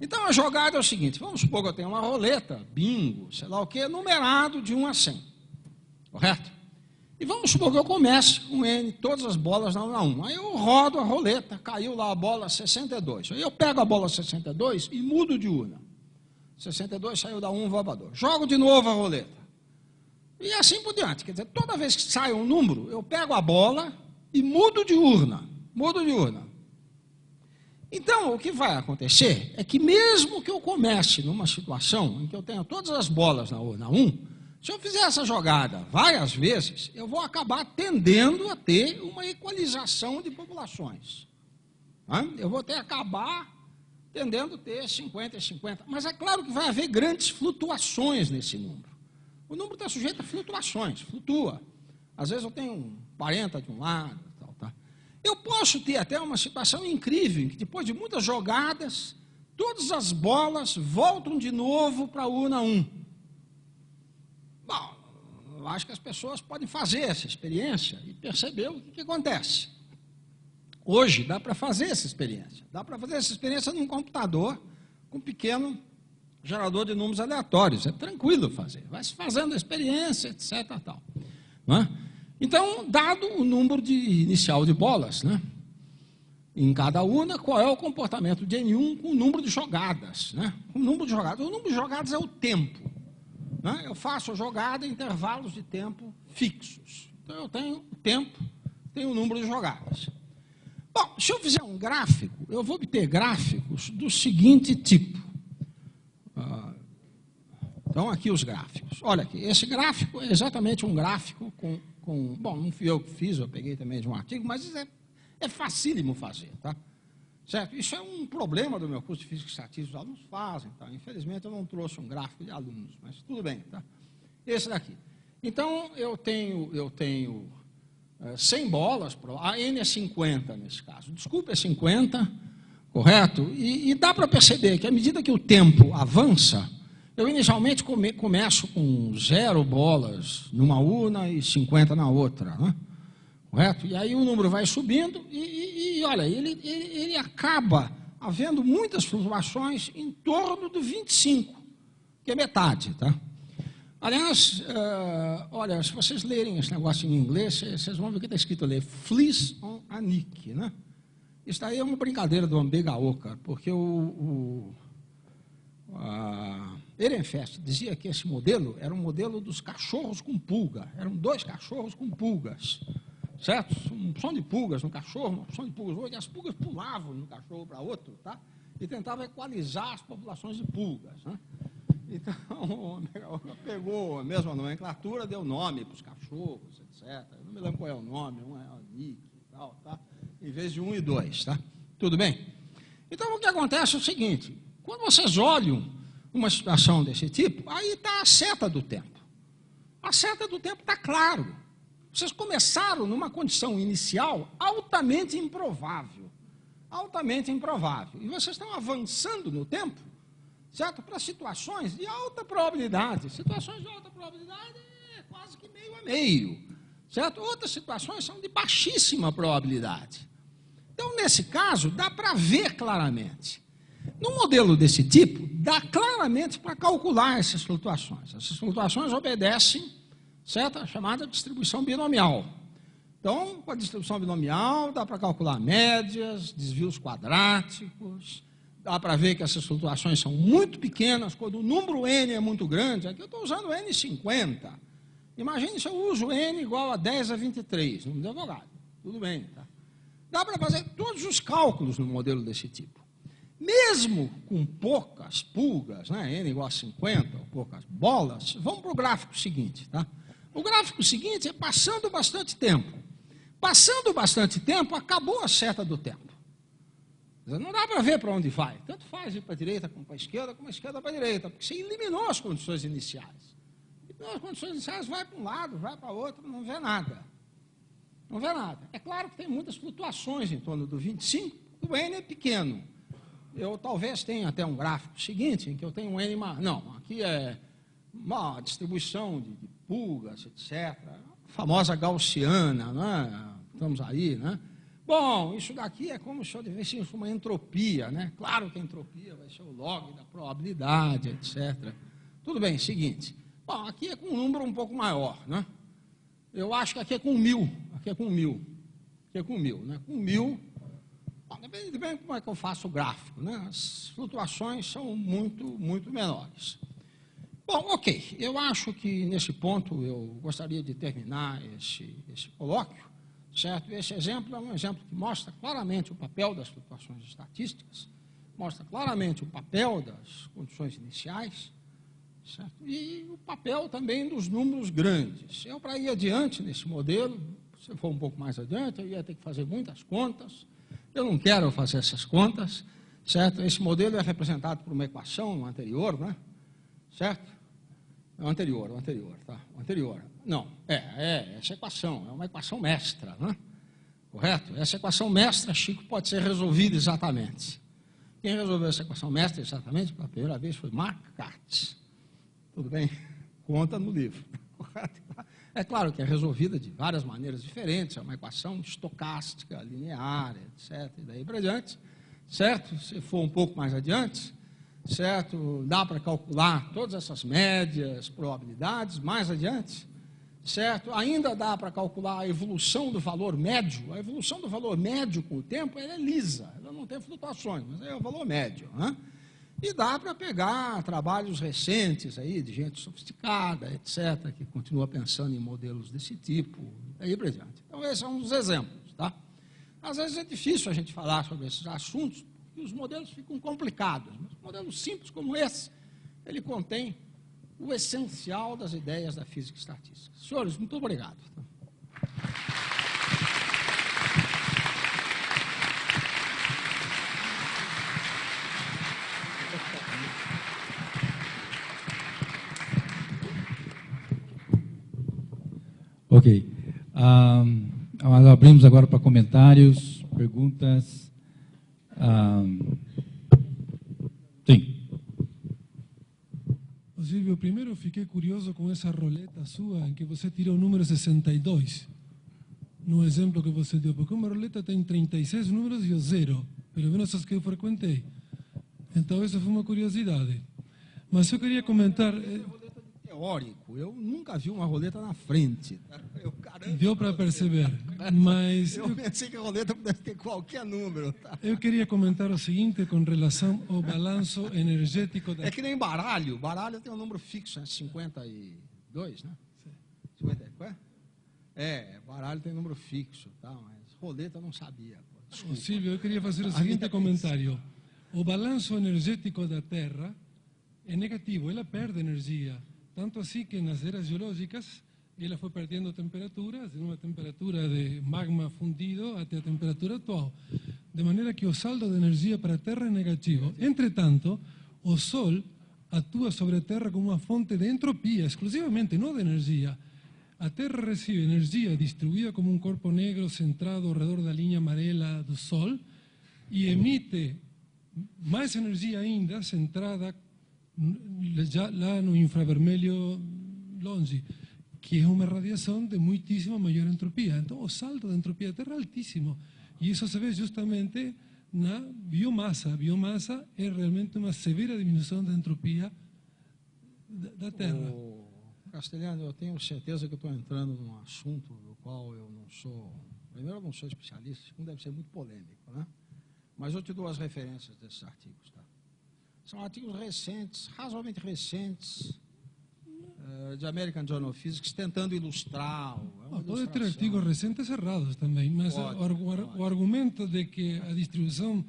Então, a jogada é o seguinte, vamos supor que eu tenho uma roleta, bingo, sei lá o quê, numerado de 1 a 100, correto? E vamos supor que eu comece com N, todas as bolas na urna 1. Aí eu rodo a roleta, caiu lá a bola 62. Aí eu pego a bola 62 e mudo de urna. 62 saiu da 1, vou para 2. Jogo de novo a roleta. E assim por diante. Quer dizer, toda vez que sai um número, eu pego a bola e mudo de urna. Então, o que vai acontecer é que mesmo que eu comece numa situação em que eu tenha todas as bolas na urna 1, se eu fizer essa jogada várias vezes, eu vou acabar tendendo a ter uma equalização de populações. Eu vou acabar tendendo a ter 50 e 50. Mas é claro que vai haver grandes flutuações nesse número. O número está sujeito a flutuações, flutua. Às vezes eu tenho 40 de um lado, tal, tá? Eu posso ter até uma situação incrível, em que depois de muitas jogadas, todas as bolas voltam de novo para a urna 1. Bom, eu acho que as pessoas podem fazer essa experiência e perceber o que acontece. Hoje dá para fazer essa experiência. Dá para fazer essa experiência num computador com um pequeno gerador de números aleatórios. É tranquilo fazer. Vai se fazendo a experiência, etc. Tal. não é? Então, dado o número inicial de bolas, né, em cada urna, qual é o comportamento de N1 com o número de jogadas? Né? O número de jogadas é o tempo. Né? Eu faço a jogada em intervalos de tempo fixos. Então, eu tenho o tempo, tenho o número de jogadas. Bom, se eu fizer um gráfico, eu vou obter gráficos do seguinte tipo. Então, aqui os gráficos. Olha aqui, esse gráfico é exatamente um gráfico com bom, não fui eu que fiz, eu peguei também de um artigo, mas isso é facílimo fazer, tá? Certo? Isso é um problema do meu curso de Física e Estatística, os alunos fazem, tá? Infelizmente, eu não trouxe um gráfico de alunos, mas tudo bem, tá? Esse daqui. Então, eu tenho 100 bolas, a N é 50 nesse caso. Desculpa, é 50, correto? E dá para perceber que, à medida que o tempo avança, eu inicialmente começo com 0 bolas numa urna e 50 na outra, né? Correto? E aí o número vai subindo e olha, ele acaba havendo muitas flutuações em torno do 25, que é metade, tá? Aliás, olha, se vocês lerem esse negócio em inglês, vocês vão ver que está escrito ali, fleece on a nick, né? Isso daí é uma brincadeira do Ambegaoka, porque Ehrenfest dizia que esse modelo era um modelo dos cachorros com pulga, eram 2 cachorros com pulgas, certo? Uma opção de pulgas no cachorro, uma opção de pulgas no outro, e as pulgas pulavam de um cachorro para outro, tá? E tentavam equalizar as populações de pulgas, né? Então, pegou a mesma nomenclatura, deu nome para os cachorros, etc. Eu não me lembro qual é o nome, um é o Nick e tal, tá? Em vez de 1 e 2, tá? Tudo bem? Então, o que acontece é o seguinte, quando vocês olham uma situação desse tipo, aí está a seta do tempo. A seta do tempo está claro. Vocês começaram numa condição inicial altamente improvável. Altamente improvável. E vocês estão avançando no tempo, certo? Para situações de alta probabilidade. Situações de alta probabilidade é quase que meio a meio, certo? Outras situações são de baixíssima probabilidade. Então, nesse caso, dá para ver claramente. Num modelo desse tipo, dá claramente para calcular essas flutuações. Essas flutuações obedecem, certo? A chamada distribuição binomial. Então, com a distribuição binomial, dá para calcular médias, desvios quadráticos. Dá para ver que essas flutuações são muito pequenas, quando o número N é muito grande. Aqui eu estou usando N50. Imagine se eu uso N igual a 10 a 23, número de advogado. Tudo bem, tá? Dá para fazer todos os cálculos no modelo desse tipo. Mesmo com poucas pulgas, né, N igual a 50, ou poucas bolas, vamos para o gráfico seguinte, tá? O gráfico seguinte é passando bastante tempo. Passando bastante tempo, acabou a seta do tempo. Não dá para ver para onde vai. Tanto faz ir para a direita como para a esquerda para a direita, porque você eliminou as condições iniciais. Eliminou as condições iniciais, vai para um lado, vai para outro, não vê nada. Não vê nada. É claro que tem muitas flutuações em torno do 25, o N é pequeno. Eu talvez tenha até um gráfico seguinte, em que eu tenho um N maior. Não, aqui é uma distribuição de pulgas, etc. A famosa gaussiana, né? Estamos aí, né? Bom, isso daqui é como se eu tivesse uma entropia, né? Claro que a entropia vai ser o log da probabilidade, etc. Tudo bem, seguinte. Bom, aqui é com um número um pouco maior, né? Eu acho que aqui é com 1000. Aqui é com 1000. Aqui é com 1000, né? Com 1000, bom, depende bem como é que eu faço o gráfico, né? As flutuações são muito, muito menores. Bom, ok. Eu acho que nesse ponto eu gostaria de terminar esse colóquio. Certo? Esse exemplo é um exemplo que mostra claramente o papel das flutuações estatísticas, mostra claramente o papel das condições iniciais, certo? E o papel também dos números grandes. Eu, para ir adiante nesse modelo, se eu for um pouco mais adiante, eu ia ter que fazer muitas contas. Eu não quero fazer essas contas, certo? Esse modelo é representado por uma equação anterior, né? Certo? O anterior, tá? O anterior. Não, essa equação, é uma equação mestra, né? Correto? Essa equação mestra, Chico, pode ser resolvida exatamente. Quem resolveu essa equação mestra exatamente pela primeira vez foi Mark Katz. Tudo bem? Conta no livro. Correto? É claro que é resolvida de várias maneiras diferentes, é uma equação estocástica, linear, etc. E daí para diante, certo? Se for um pouco mais adiante, certo? Dá para calcular todas essas médias, probabilidades, mais adiante, certo? Ainda dá para calcular a evolução do valor médio. A evolução do valor médio com o tempo ela é lisa, ela não tem flutuações, mas é o valor médio. Né? E dá para pegar trabalhos recentes aí, de gente sofisticada, etc., que continua pensando em modelos desse tipo, e aí por diante. Então, esse é um dos exemplos. Tá? Às vezes é difícil a gente falar sobre esses assuntos, porque os modelos ficam complicados. Mas um modelo simples como esse, ele contém o essencial das ideias da física estatística. Senhores, muito obrigado. Ok. Abrimos agora para comentários, perguntas. Sim. Silvio, primeiro eu fiquei curioso com essa roleta sua, em que você tirou o número 62, no exemplo que você deu, porque uma roleta tem 36 números e o zero, pelo menos as que eu frequentei. Então, essa foi uma curiosidade. Mas eu queria comentar... Teórico, eu nunca vi uma roleta na frente. Deu para perceber, mas... Eu pensei que a roleta pudesse ter qualquer número. Tá? Eu queria comentar o seguinte com relação ao balanço energético da... É que nem baralho. Baralho tem um número fixo, né? 52, né? 50, baralho tem número fixo, tá? Mas roleta eu não sabia. Silvio, eu queria fazer o seguinte comentário. O balanço energético da Terra é negativo, ela perde energia. Tanto assim que nas eras geológicas ela foi perdendo temperatura, de uma temperatura de magma fundido até a temperatura atual. De maneira que o saldo de energia para a Terra é negativo. Entretanto, o Sol atua sobre a Terra como uma fonte de entropia, exclusivamente, não de energia. A Terra recebe energia distribuída como um corpo negro centrado ao redor da linha amarela do Sol e emite mais energia ainda centrada já lá no infravermelho longe, que é uma radiação de muitíssima maior entropia. Então, o saldo de entropia da Terra é altíssimo. E isso se vê justamente na biomassa. A biomassa é realmente uma severa diminuição da entropia da Terra. Castelhano, eu tenho certeza que eu estou entrando num assunto do qual eu não sou... Primeiro, eu não sou especialista, segundo, deve ser muito polêmico, né? Mas eu te dou as referências desses artigos, tá? São artigos recentes, razoavelmente recentes, de American Journal of Physics, tentando ilustrar. Pode ter artigos recentes errados também, mas o argumento de que a distribuição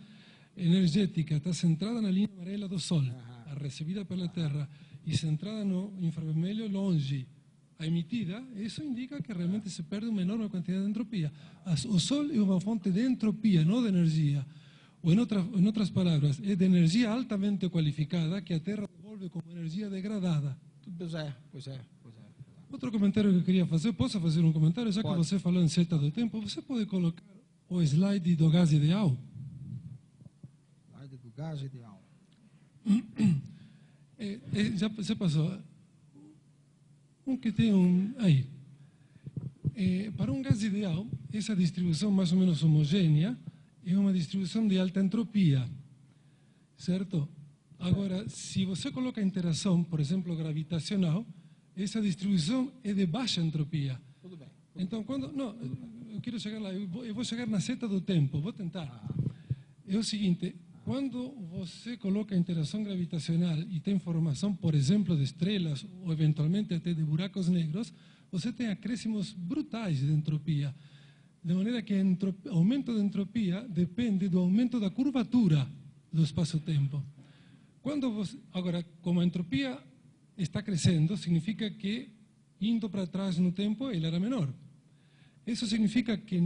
energética está centrada na linha amarela do Sol, a recebida pela Terra, e centrada no infravermelho longe, a emitida, isso indica que realmente se perde uma enorme quantidade de entropia. O Sol é uma fonte de entropia, não de energia. Ou, em outras palavras, é de energia altamente qualificada que a Terra devolve como energia degradada. Pois é. Outro comentário que eu queria fazer, posso fazer um comentário? Já Pode. Que você falou em seta do tempo, você pode colocar o slide do gás ideal? Slide do gás ideal. Já você passou. Um que tem aí. Para um gás ideal, essa distribuição mais ou menos homogênea é uma distribuição de alta entropia, certo? Agora, se você coloca interação, por exemplo, gravitacional, essa distribuição é de baixa entropia. Tudo bem. Então, não, eu quero chegar lá, eu vou chegar na seta do tempo, vou tentar. É o seguinte, quando você coloca interação gravitacional e tem formação, por exemplo, de estrelas ou eventualmente até de buracos negros, você tem acréscimos brutais de entropia. De maneira que o aumento de entropia depende do aumento da curvatura do espaço-tempo. Agora, como a entropia está crescendo, significa que, indo para trás no tempo, ela era menor. Isso significa que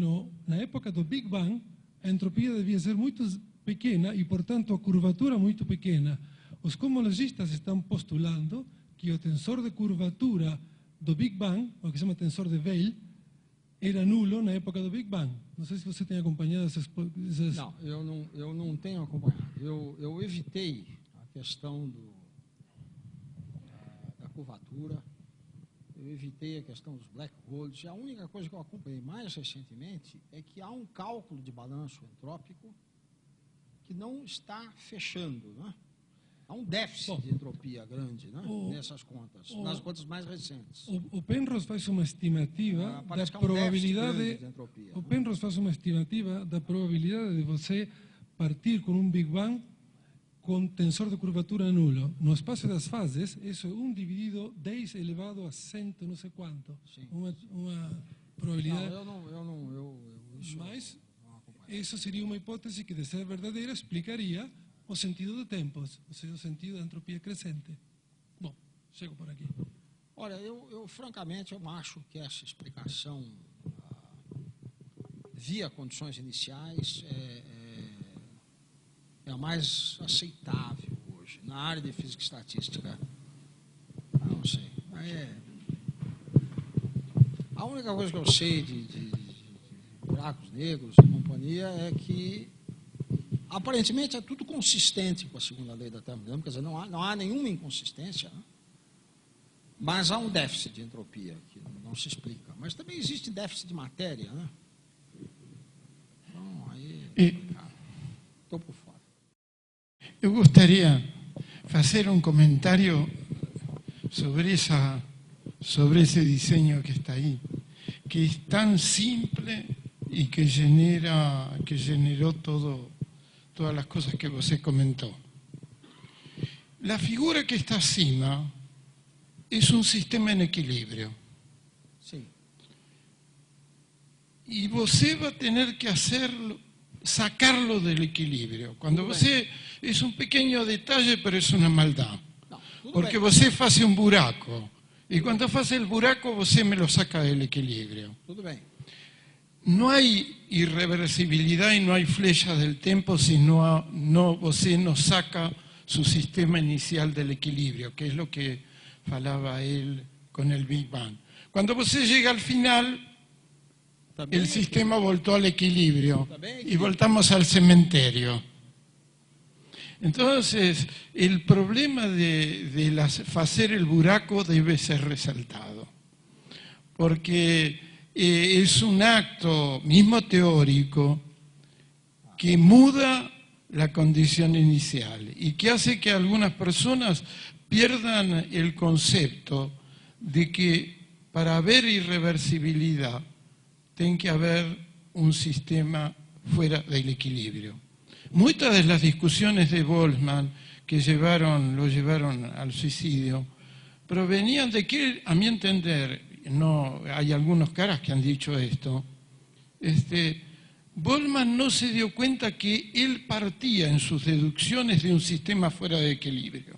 na época do Big Bang, a entropia devia ser muito pequena e, portanto, a curvatura muito pequena. Os cosmologistas estão postulando que o tensor de curvatura do Big Bang, o que se chama tensor de Weyl, era nulo na época do Big Bang. Não sei se você tem acompanhado essas... Não, eu não tenho acompanhado. Eu evitei a questão da curvatura, eu evitei a questão dos black holes. A única coisa que eu acompanhei mais recentemente é que há um cálculo de balanço entrópico que não está fechando, né? Há um déficit de entropia grande, né? Nessas contas, nas contas mais recentes. O Penrose faz uma estimativa da probabilidade. O Penrose faz uma estimativa da probabilidade de você partir com um Big Bang com tensor de curvatura nulo. No espaço das fases, isso é 1 dividido 10 elevado a 100 não sei quanto. Sim. Uma probabilidade. Mas isso seria uma hipótese que, de ser verdadeira, explicaria o sentido de tempos, ou seja, o sentido da entropia crescente. Bom, chego por aqui. Olha, eu francamente, eu acho que essa explicação via condições iniciais é a mais aceitável hoje, na área de física e estatística. Não sei. A única coisa que eu sei de buracos negros e companhia é que aparentemente é tudo consistente com a segunda lei da termodinâmica, quer dizer, não há nenhuma inconsistência, né? Mas há um déficit de entropia que não se explica. Mas também existe déficit de matéria, né? Então, aí estou por fora. Eu gostaria de fazer um comentário sobre esse desenho que está aí, que é tão simples e que generou todas as coisas que você comentou. A figura que está acima é um sistema em equilíbrio. Sim. E você vai ter que sacarlo do equilíbrio. Quando você... É um pequeno detalhe, mas é uma maldade. Porque você faz um buraco. E quando faz o buraco, você me lo saca do equilíbrio. Tudo bem. Não há irreversibilidade e não há flechas do tempo se você não saca seu sistema inicial do equilíbrio, que é o que falava ele com o Big Bang. Quando você chega ao final, o sistema voltou ao equilíbrio e voltamos ao cemitério. Entonces, el problema de hacer el buraco debe ser resaltado, porque es un acto mismo teórico que muda la condición inicial y que hace que algunas personas pierdan el concepto de que para haber irreversibilidad tiene que haber un sistema fuera del equilibrio. Muchas de las discusiones de Boltzmann que lo llevaron al suicidio provenían de que, a mi entender, no hay algunos caras que han dicho esto, Boltzmann no se dio cuenta que él partía en sus deducciones de un sistema fuera de equilibrio.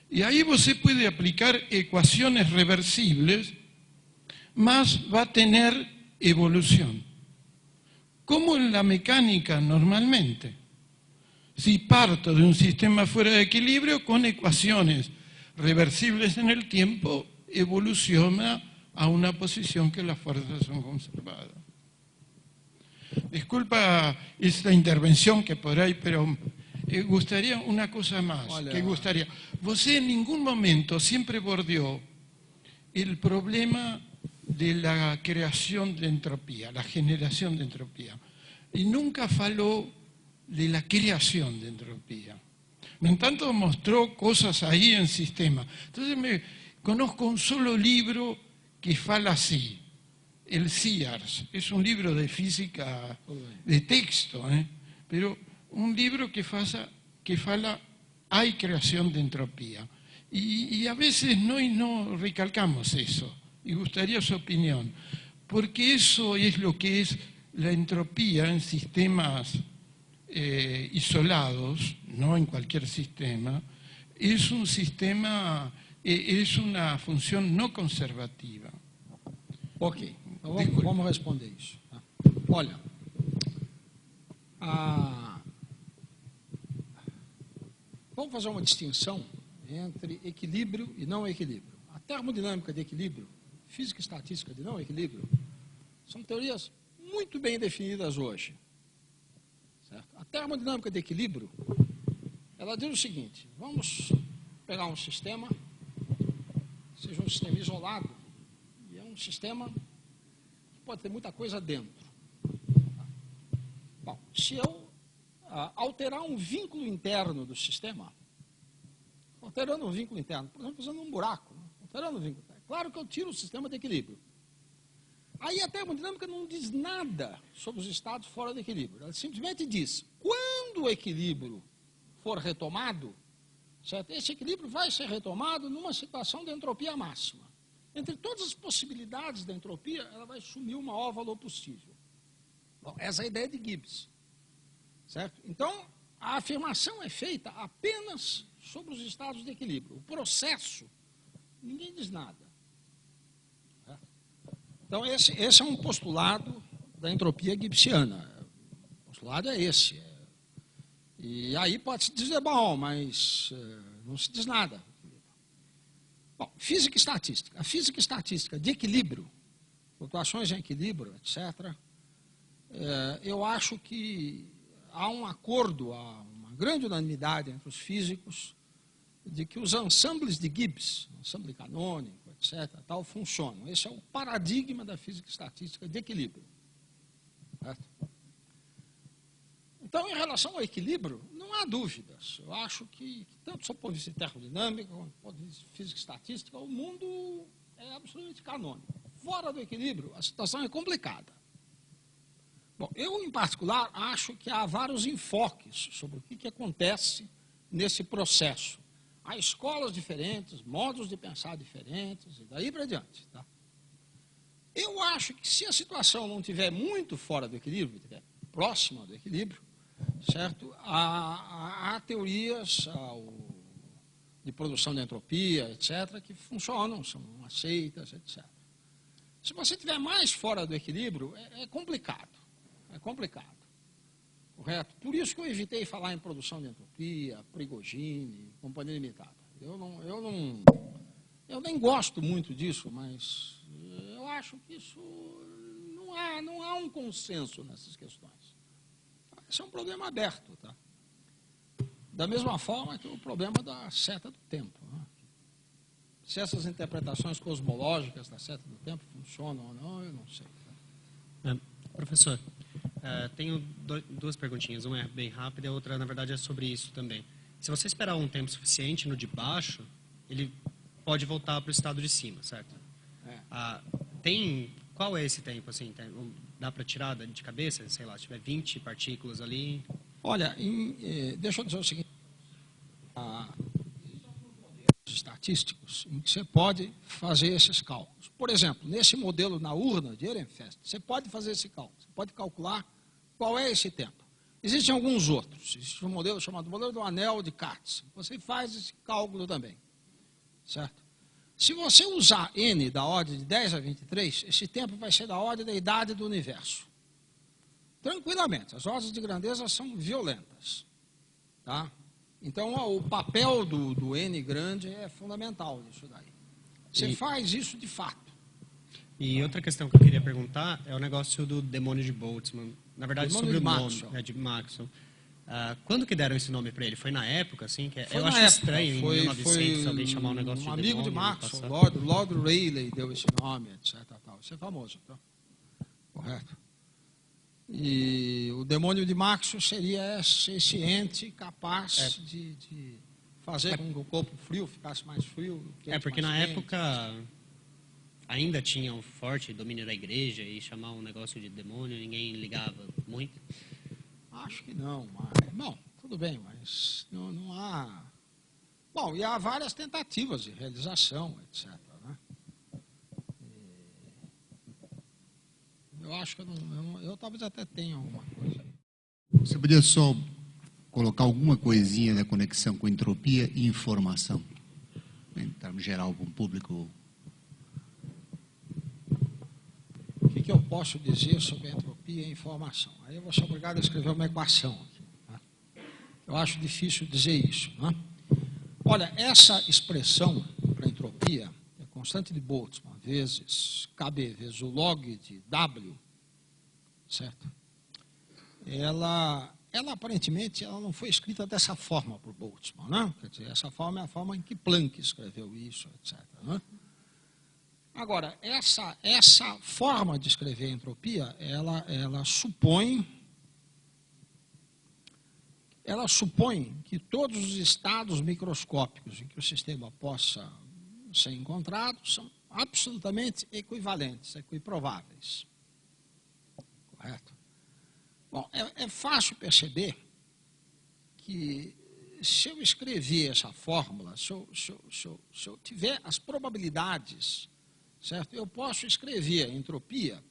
Y ahí você puede aplicar ecuaciones reversibles, más va a tener evolución. Como en la mecánica normalmente. Si parto de un sistema fuera de equilibrio, con ecuaciones reversibles en el tiempo, evoluciona a una posición que las fuerzas son conservadas. Disculpa esta intervención que por ahí, pero gustaría una cosa más. Você en ningún momento siempre bordeó el problema de la creación de entropía, la generación de entropía. Y nunca faló de la creación de entropía. En tanto mostró cosas ahí en sistema. Entonces conozco un solo libro que fala así, el CIARS. Es un libro de física de texto, pero un libro que fala hay creación de entropía. Y a veces no recalcamos eso. Y gustaría su opinión, porque eso es lo que es la entropía en sistemas isolados, no en cualquier sistema, es un sistema, es una función no conservativa. Ok, vamos responder isso. Olha, vamos fazer uma distinção entre equilíbrio e não equilíbrio. A termodinâmica de equilíbrio, física e estatística de não equilíbrio, são teorias muito bem definidas hoje. Certo? A termodinâmica de equilíbrio, ela diz o seguinte: vamos pegar um sistema, seja um sistema isolado, e é um sistema que pode ter muita coisa dentro. Bom, se eu alterar um vínculo interno do sistema, alterando um vínculo interno, por exemplo, fazendo um buraco, né? Alterando um vínculo interno. Claro que eu tiro o sistema de equilíbrio. Aí a termodinâmica não diz nada sobre os estados fora do equilíbrio. Ela simplesmente diz, quando o equilíbrio for retomado, certo? Esse equilíbrio vai ser retomado numa situação de entropia máxima. Entre todas as possibilidades da entropia, ela vai sumir o maior valor possível. Bom, essa é a ideia de Gibbs. Certo? Então, a afirmação é feita apenas sobre os estados de equilíbrio. O processo, ninguém diz nada. Então, esse é um postulado da entropia gibbsiana. O postulado é esse. E aí pode-se dizer, bom, mas não se diz nada. Bom, física e estatística. A física e estatística de equilíbrio, flutuações em equilíbrio, etc., eu acho que há um acordo, há uma grande unanimidade entre os físicos de que os ensembles de Gibbs, ensemble canônico, etc., tal, funcionam. Esse é o paradigma da física estatística de equilíbrio. Certo? Então, em relação ao equilíbrio, não há dúvidas. Eu acho que tanto do ponto de vista termodinâmico, quanto do ponto de vista física estatística, o mundo é absolutamente canônico. Fora do equilíbrio, a situação é complicada. Bom, eu, em particular, acho que há vários enfoques sobre o que acontece nesse processo. Há escolas diferentes, modos de pensar diferentes, e daí para diante. Tá? Eu acho que se a situação não estiver muito fora do equilíbrio, estiver próxima do equilíbrio, certo? Há teorias de produção de entropia, etc., que funcionam, são aceitas, etc. Se você estiver mais fora do equilíbrio, é complicado. É complicado. Correto? Por isso que eu evitei falar em produção de entropia, Prigogine, companhia limitada. Eu nem gosto muito disso, mas eu acho que isso não há um consenso nessas questões. Esse é um problema aberto, tá? Da mesma forma que o problema da seta do tempo. Né? Se essas interpretações cosmológicas da seta do tempo funcionam ou não, eu não sei. Tá? Professor, tenho duas perguntinhas. Uma é bem rápida e a outra, na verdade, é sobre isso também. Se você esperar um tempo suficiente no de baixo, ele pode voltar para o estado de cima, certo? Qual é esse tempo? Assim, dá para tirar de cabeça? Sei lá, se tiver 20 partículas ali... Olha, deixa eu dizer o seguinte. Estatísticos em que você pode fazer esses cálculos. Por exemplo, nesse modelo na urna de Ehrenfest, você pode fazer esse cálculo. Você pode calcular qual é esse tempo. Existem alguns outros. Existe um modelo chamado modelo do anel de Katz. Você faz esse cálculo também. Certo? Se você usar n da ordem de 10 a 23, esse tempo vai ser da ordem da idade do universo. Tranquilamente. As ordens de grandeza são violentas. Tá? Então, o papel do N grande é fundamental nisso daí. Você faz isso de fato. E outra questão que eu queria perguntar é o negócio do demônio de Boltzmann. Na verdade, sobre o nome de Maxwell. Quando que deram esse nome para ele? Foi na época, assim? Eu acho estranho, em 1900, alguém chamar um negócio de demônio. Um amigo de Maxwell, Lord Rayleigh, deu esse nome, etc. Tal. Isso é famoso, tá? Correto? E o demônio de Maxwell seria esse ente capaz de fazer com que o corpo frio ficasse mais frio. Porque na época ainda tinha um forte domínio da igreja e chamar um negócio de demônio, ninguém ligava muito. Acho que não, mas... Bom, tudo bem, mas não há... Bom, e há várias tentativas de realização, etc. Né? Eu acho que eu talvez até tenha alguma coisa aí. Você poderia só colocar alguma coisinha da conexão com entropia e informação, em termos geral, para o público? O que eu posso dizer sobre entropia e informação? Aí eu vou ser obrigado a escrever uma equação aqui. Né? Eu acho difícil dizer isso. Né? Olha, essa expressão para entropia é constante de Boltzmann vezes KB vezes o log de W, certo? Ela aparentemente ela não foi escrita dessa forma por Boltzmann, né? Quer dizer, essa forma é a forma em que Planck escreveu isso, etc. Né? Agora, essa forma de escrever entropia, ela supõe ela supõe que todos os estados microscópicos em que o sistema possa ser encontrado são absolutamente equivalentes, equiprováveis. Correto? Bom, é fácil perceber que se eu escrever essa fórmula, se eu tiver as probabilidades, certo? Eu posso escrever a entropia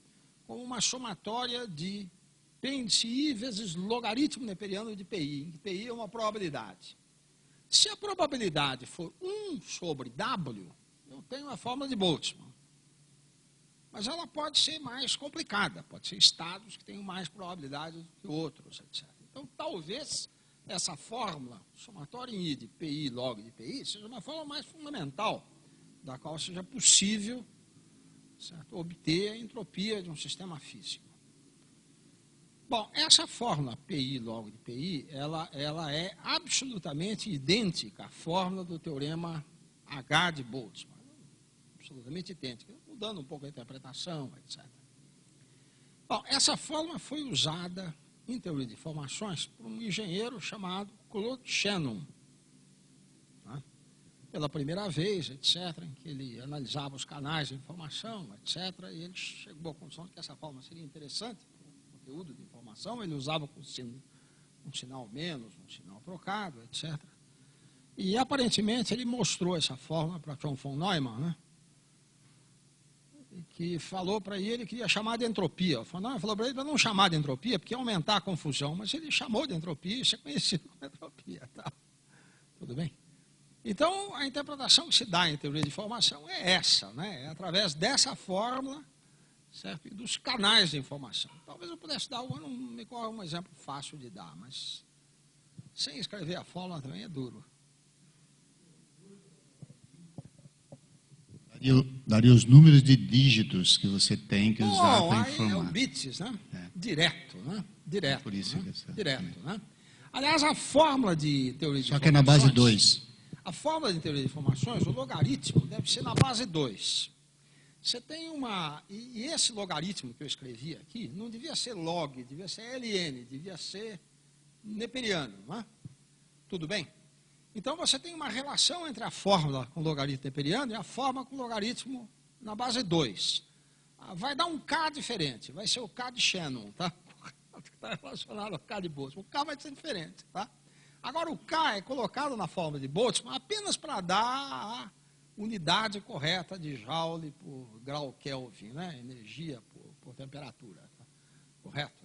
como uma somatória de P índice I vezes logaritmo neperiano de PI, em que PI é uma probabilidade. Se a probabilidade for 1 sobre W, eu tenho a fórmula de Boltzmann. Mas ela pode ser mais complicada, pode ser estados que tenham mais probabilidade do que outros, etc. Então, talvez essa fórmula, somatória em I de PI log de PI, seja uma fórmula mais fundamental, da qual seja possível, certo, obter a entropia de um sistema físico. Bom, essa fórmula PI log de PI, ela é absolutamente idêntica à fórmula do teorema H de Boltzmann. Absolutamente idêntica, mudando um pouco a interpretação, etc. Bom, essa fórmula foi usada em teoria de informações por um engenheiro chamado Claude Shannon, né? Pela primeira vez, etc., em que ele analisava os canais de informação, etc., e ele chegou à conclusão de que essa fórmula seria interessante para o conteúdo de informação. Ele usava um sinal menos, um sinal trocado, etc. E, aparentemente, ele mostrou essa fórmula para John von Neumann, né? Que falou para ele que ia chamar de entropia. O von Neumann falou para ele para não chamar de entropia, porque ia aumentar a confusão, mas ele chamou de entropia, isso é conhecido como entropia. Tá? Tudo bem? Então, a interpretação que se dá em teoria de informação é essa, né? É através dessa fórmula, certo? E dos canais de informação. Talvez eu pudesse dar não me corre um exemplo fácil de dar, mas sem escrever a fórmula também é duro. Daria os números de dígitos que você tem que usar para informar. É o bits, né? Direto, né? Direto. Por isso né? que Direto, né? Aliás, a fórmula de teoria de informações... Só que é na base 2. A fórmula de teoria de informações, o logaritmo, deve ser na base 2. Você tem uma... E esse logaritmo que eu escrevi aqui, não devia ser log, devia ser ln, devia ser neperiano, né? Tudo bem? Então, você tem uma relação entre a fórmula com o logaritmo neperiano e a fórmula com o logaritmo na base 2. Vai dar um K diferente, vai ser o K de Shannon, tá? Está relacionado ao K de Boltzmann. O K vai ser diferente, tá? Agora, o K é colocado na fórmula de Boltzmann apenas para dar a unidade correta de Joule por grau Kelvin, né? Energia por temperatura, tá? Correto?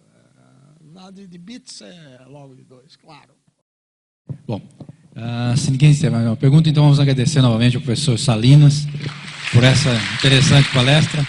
Nada de bits é logo de 2, claro. Bom, se ninguém tem mais uma pergunta, então vamos agradecer novamente ao professor Salinas por essa interessante palestra.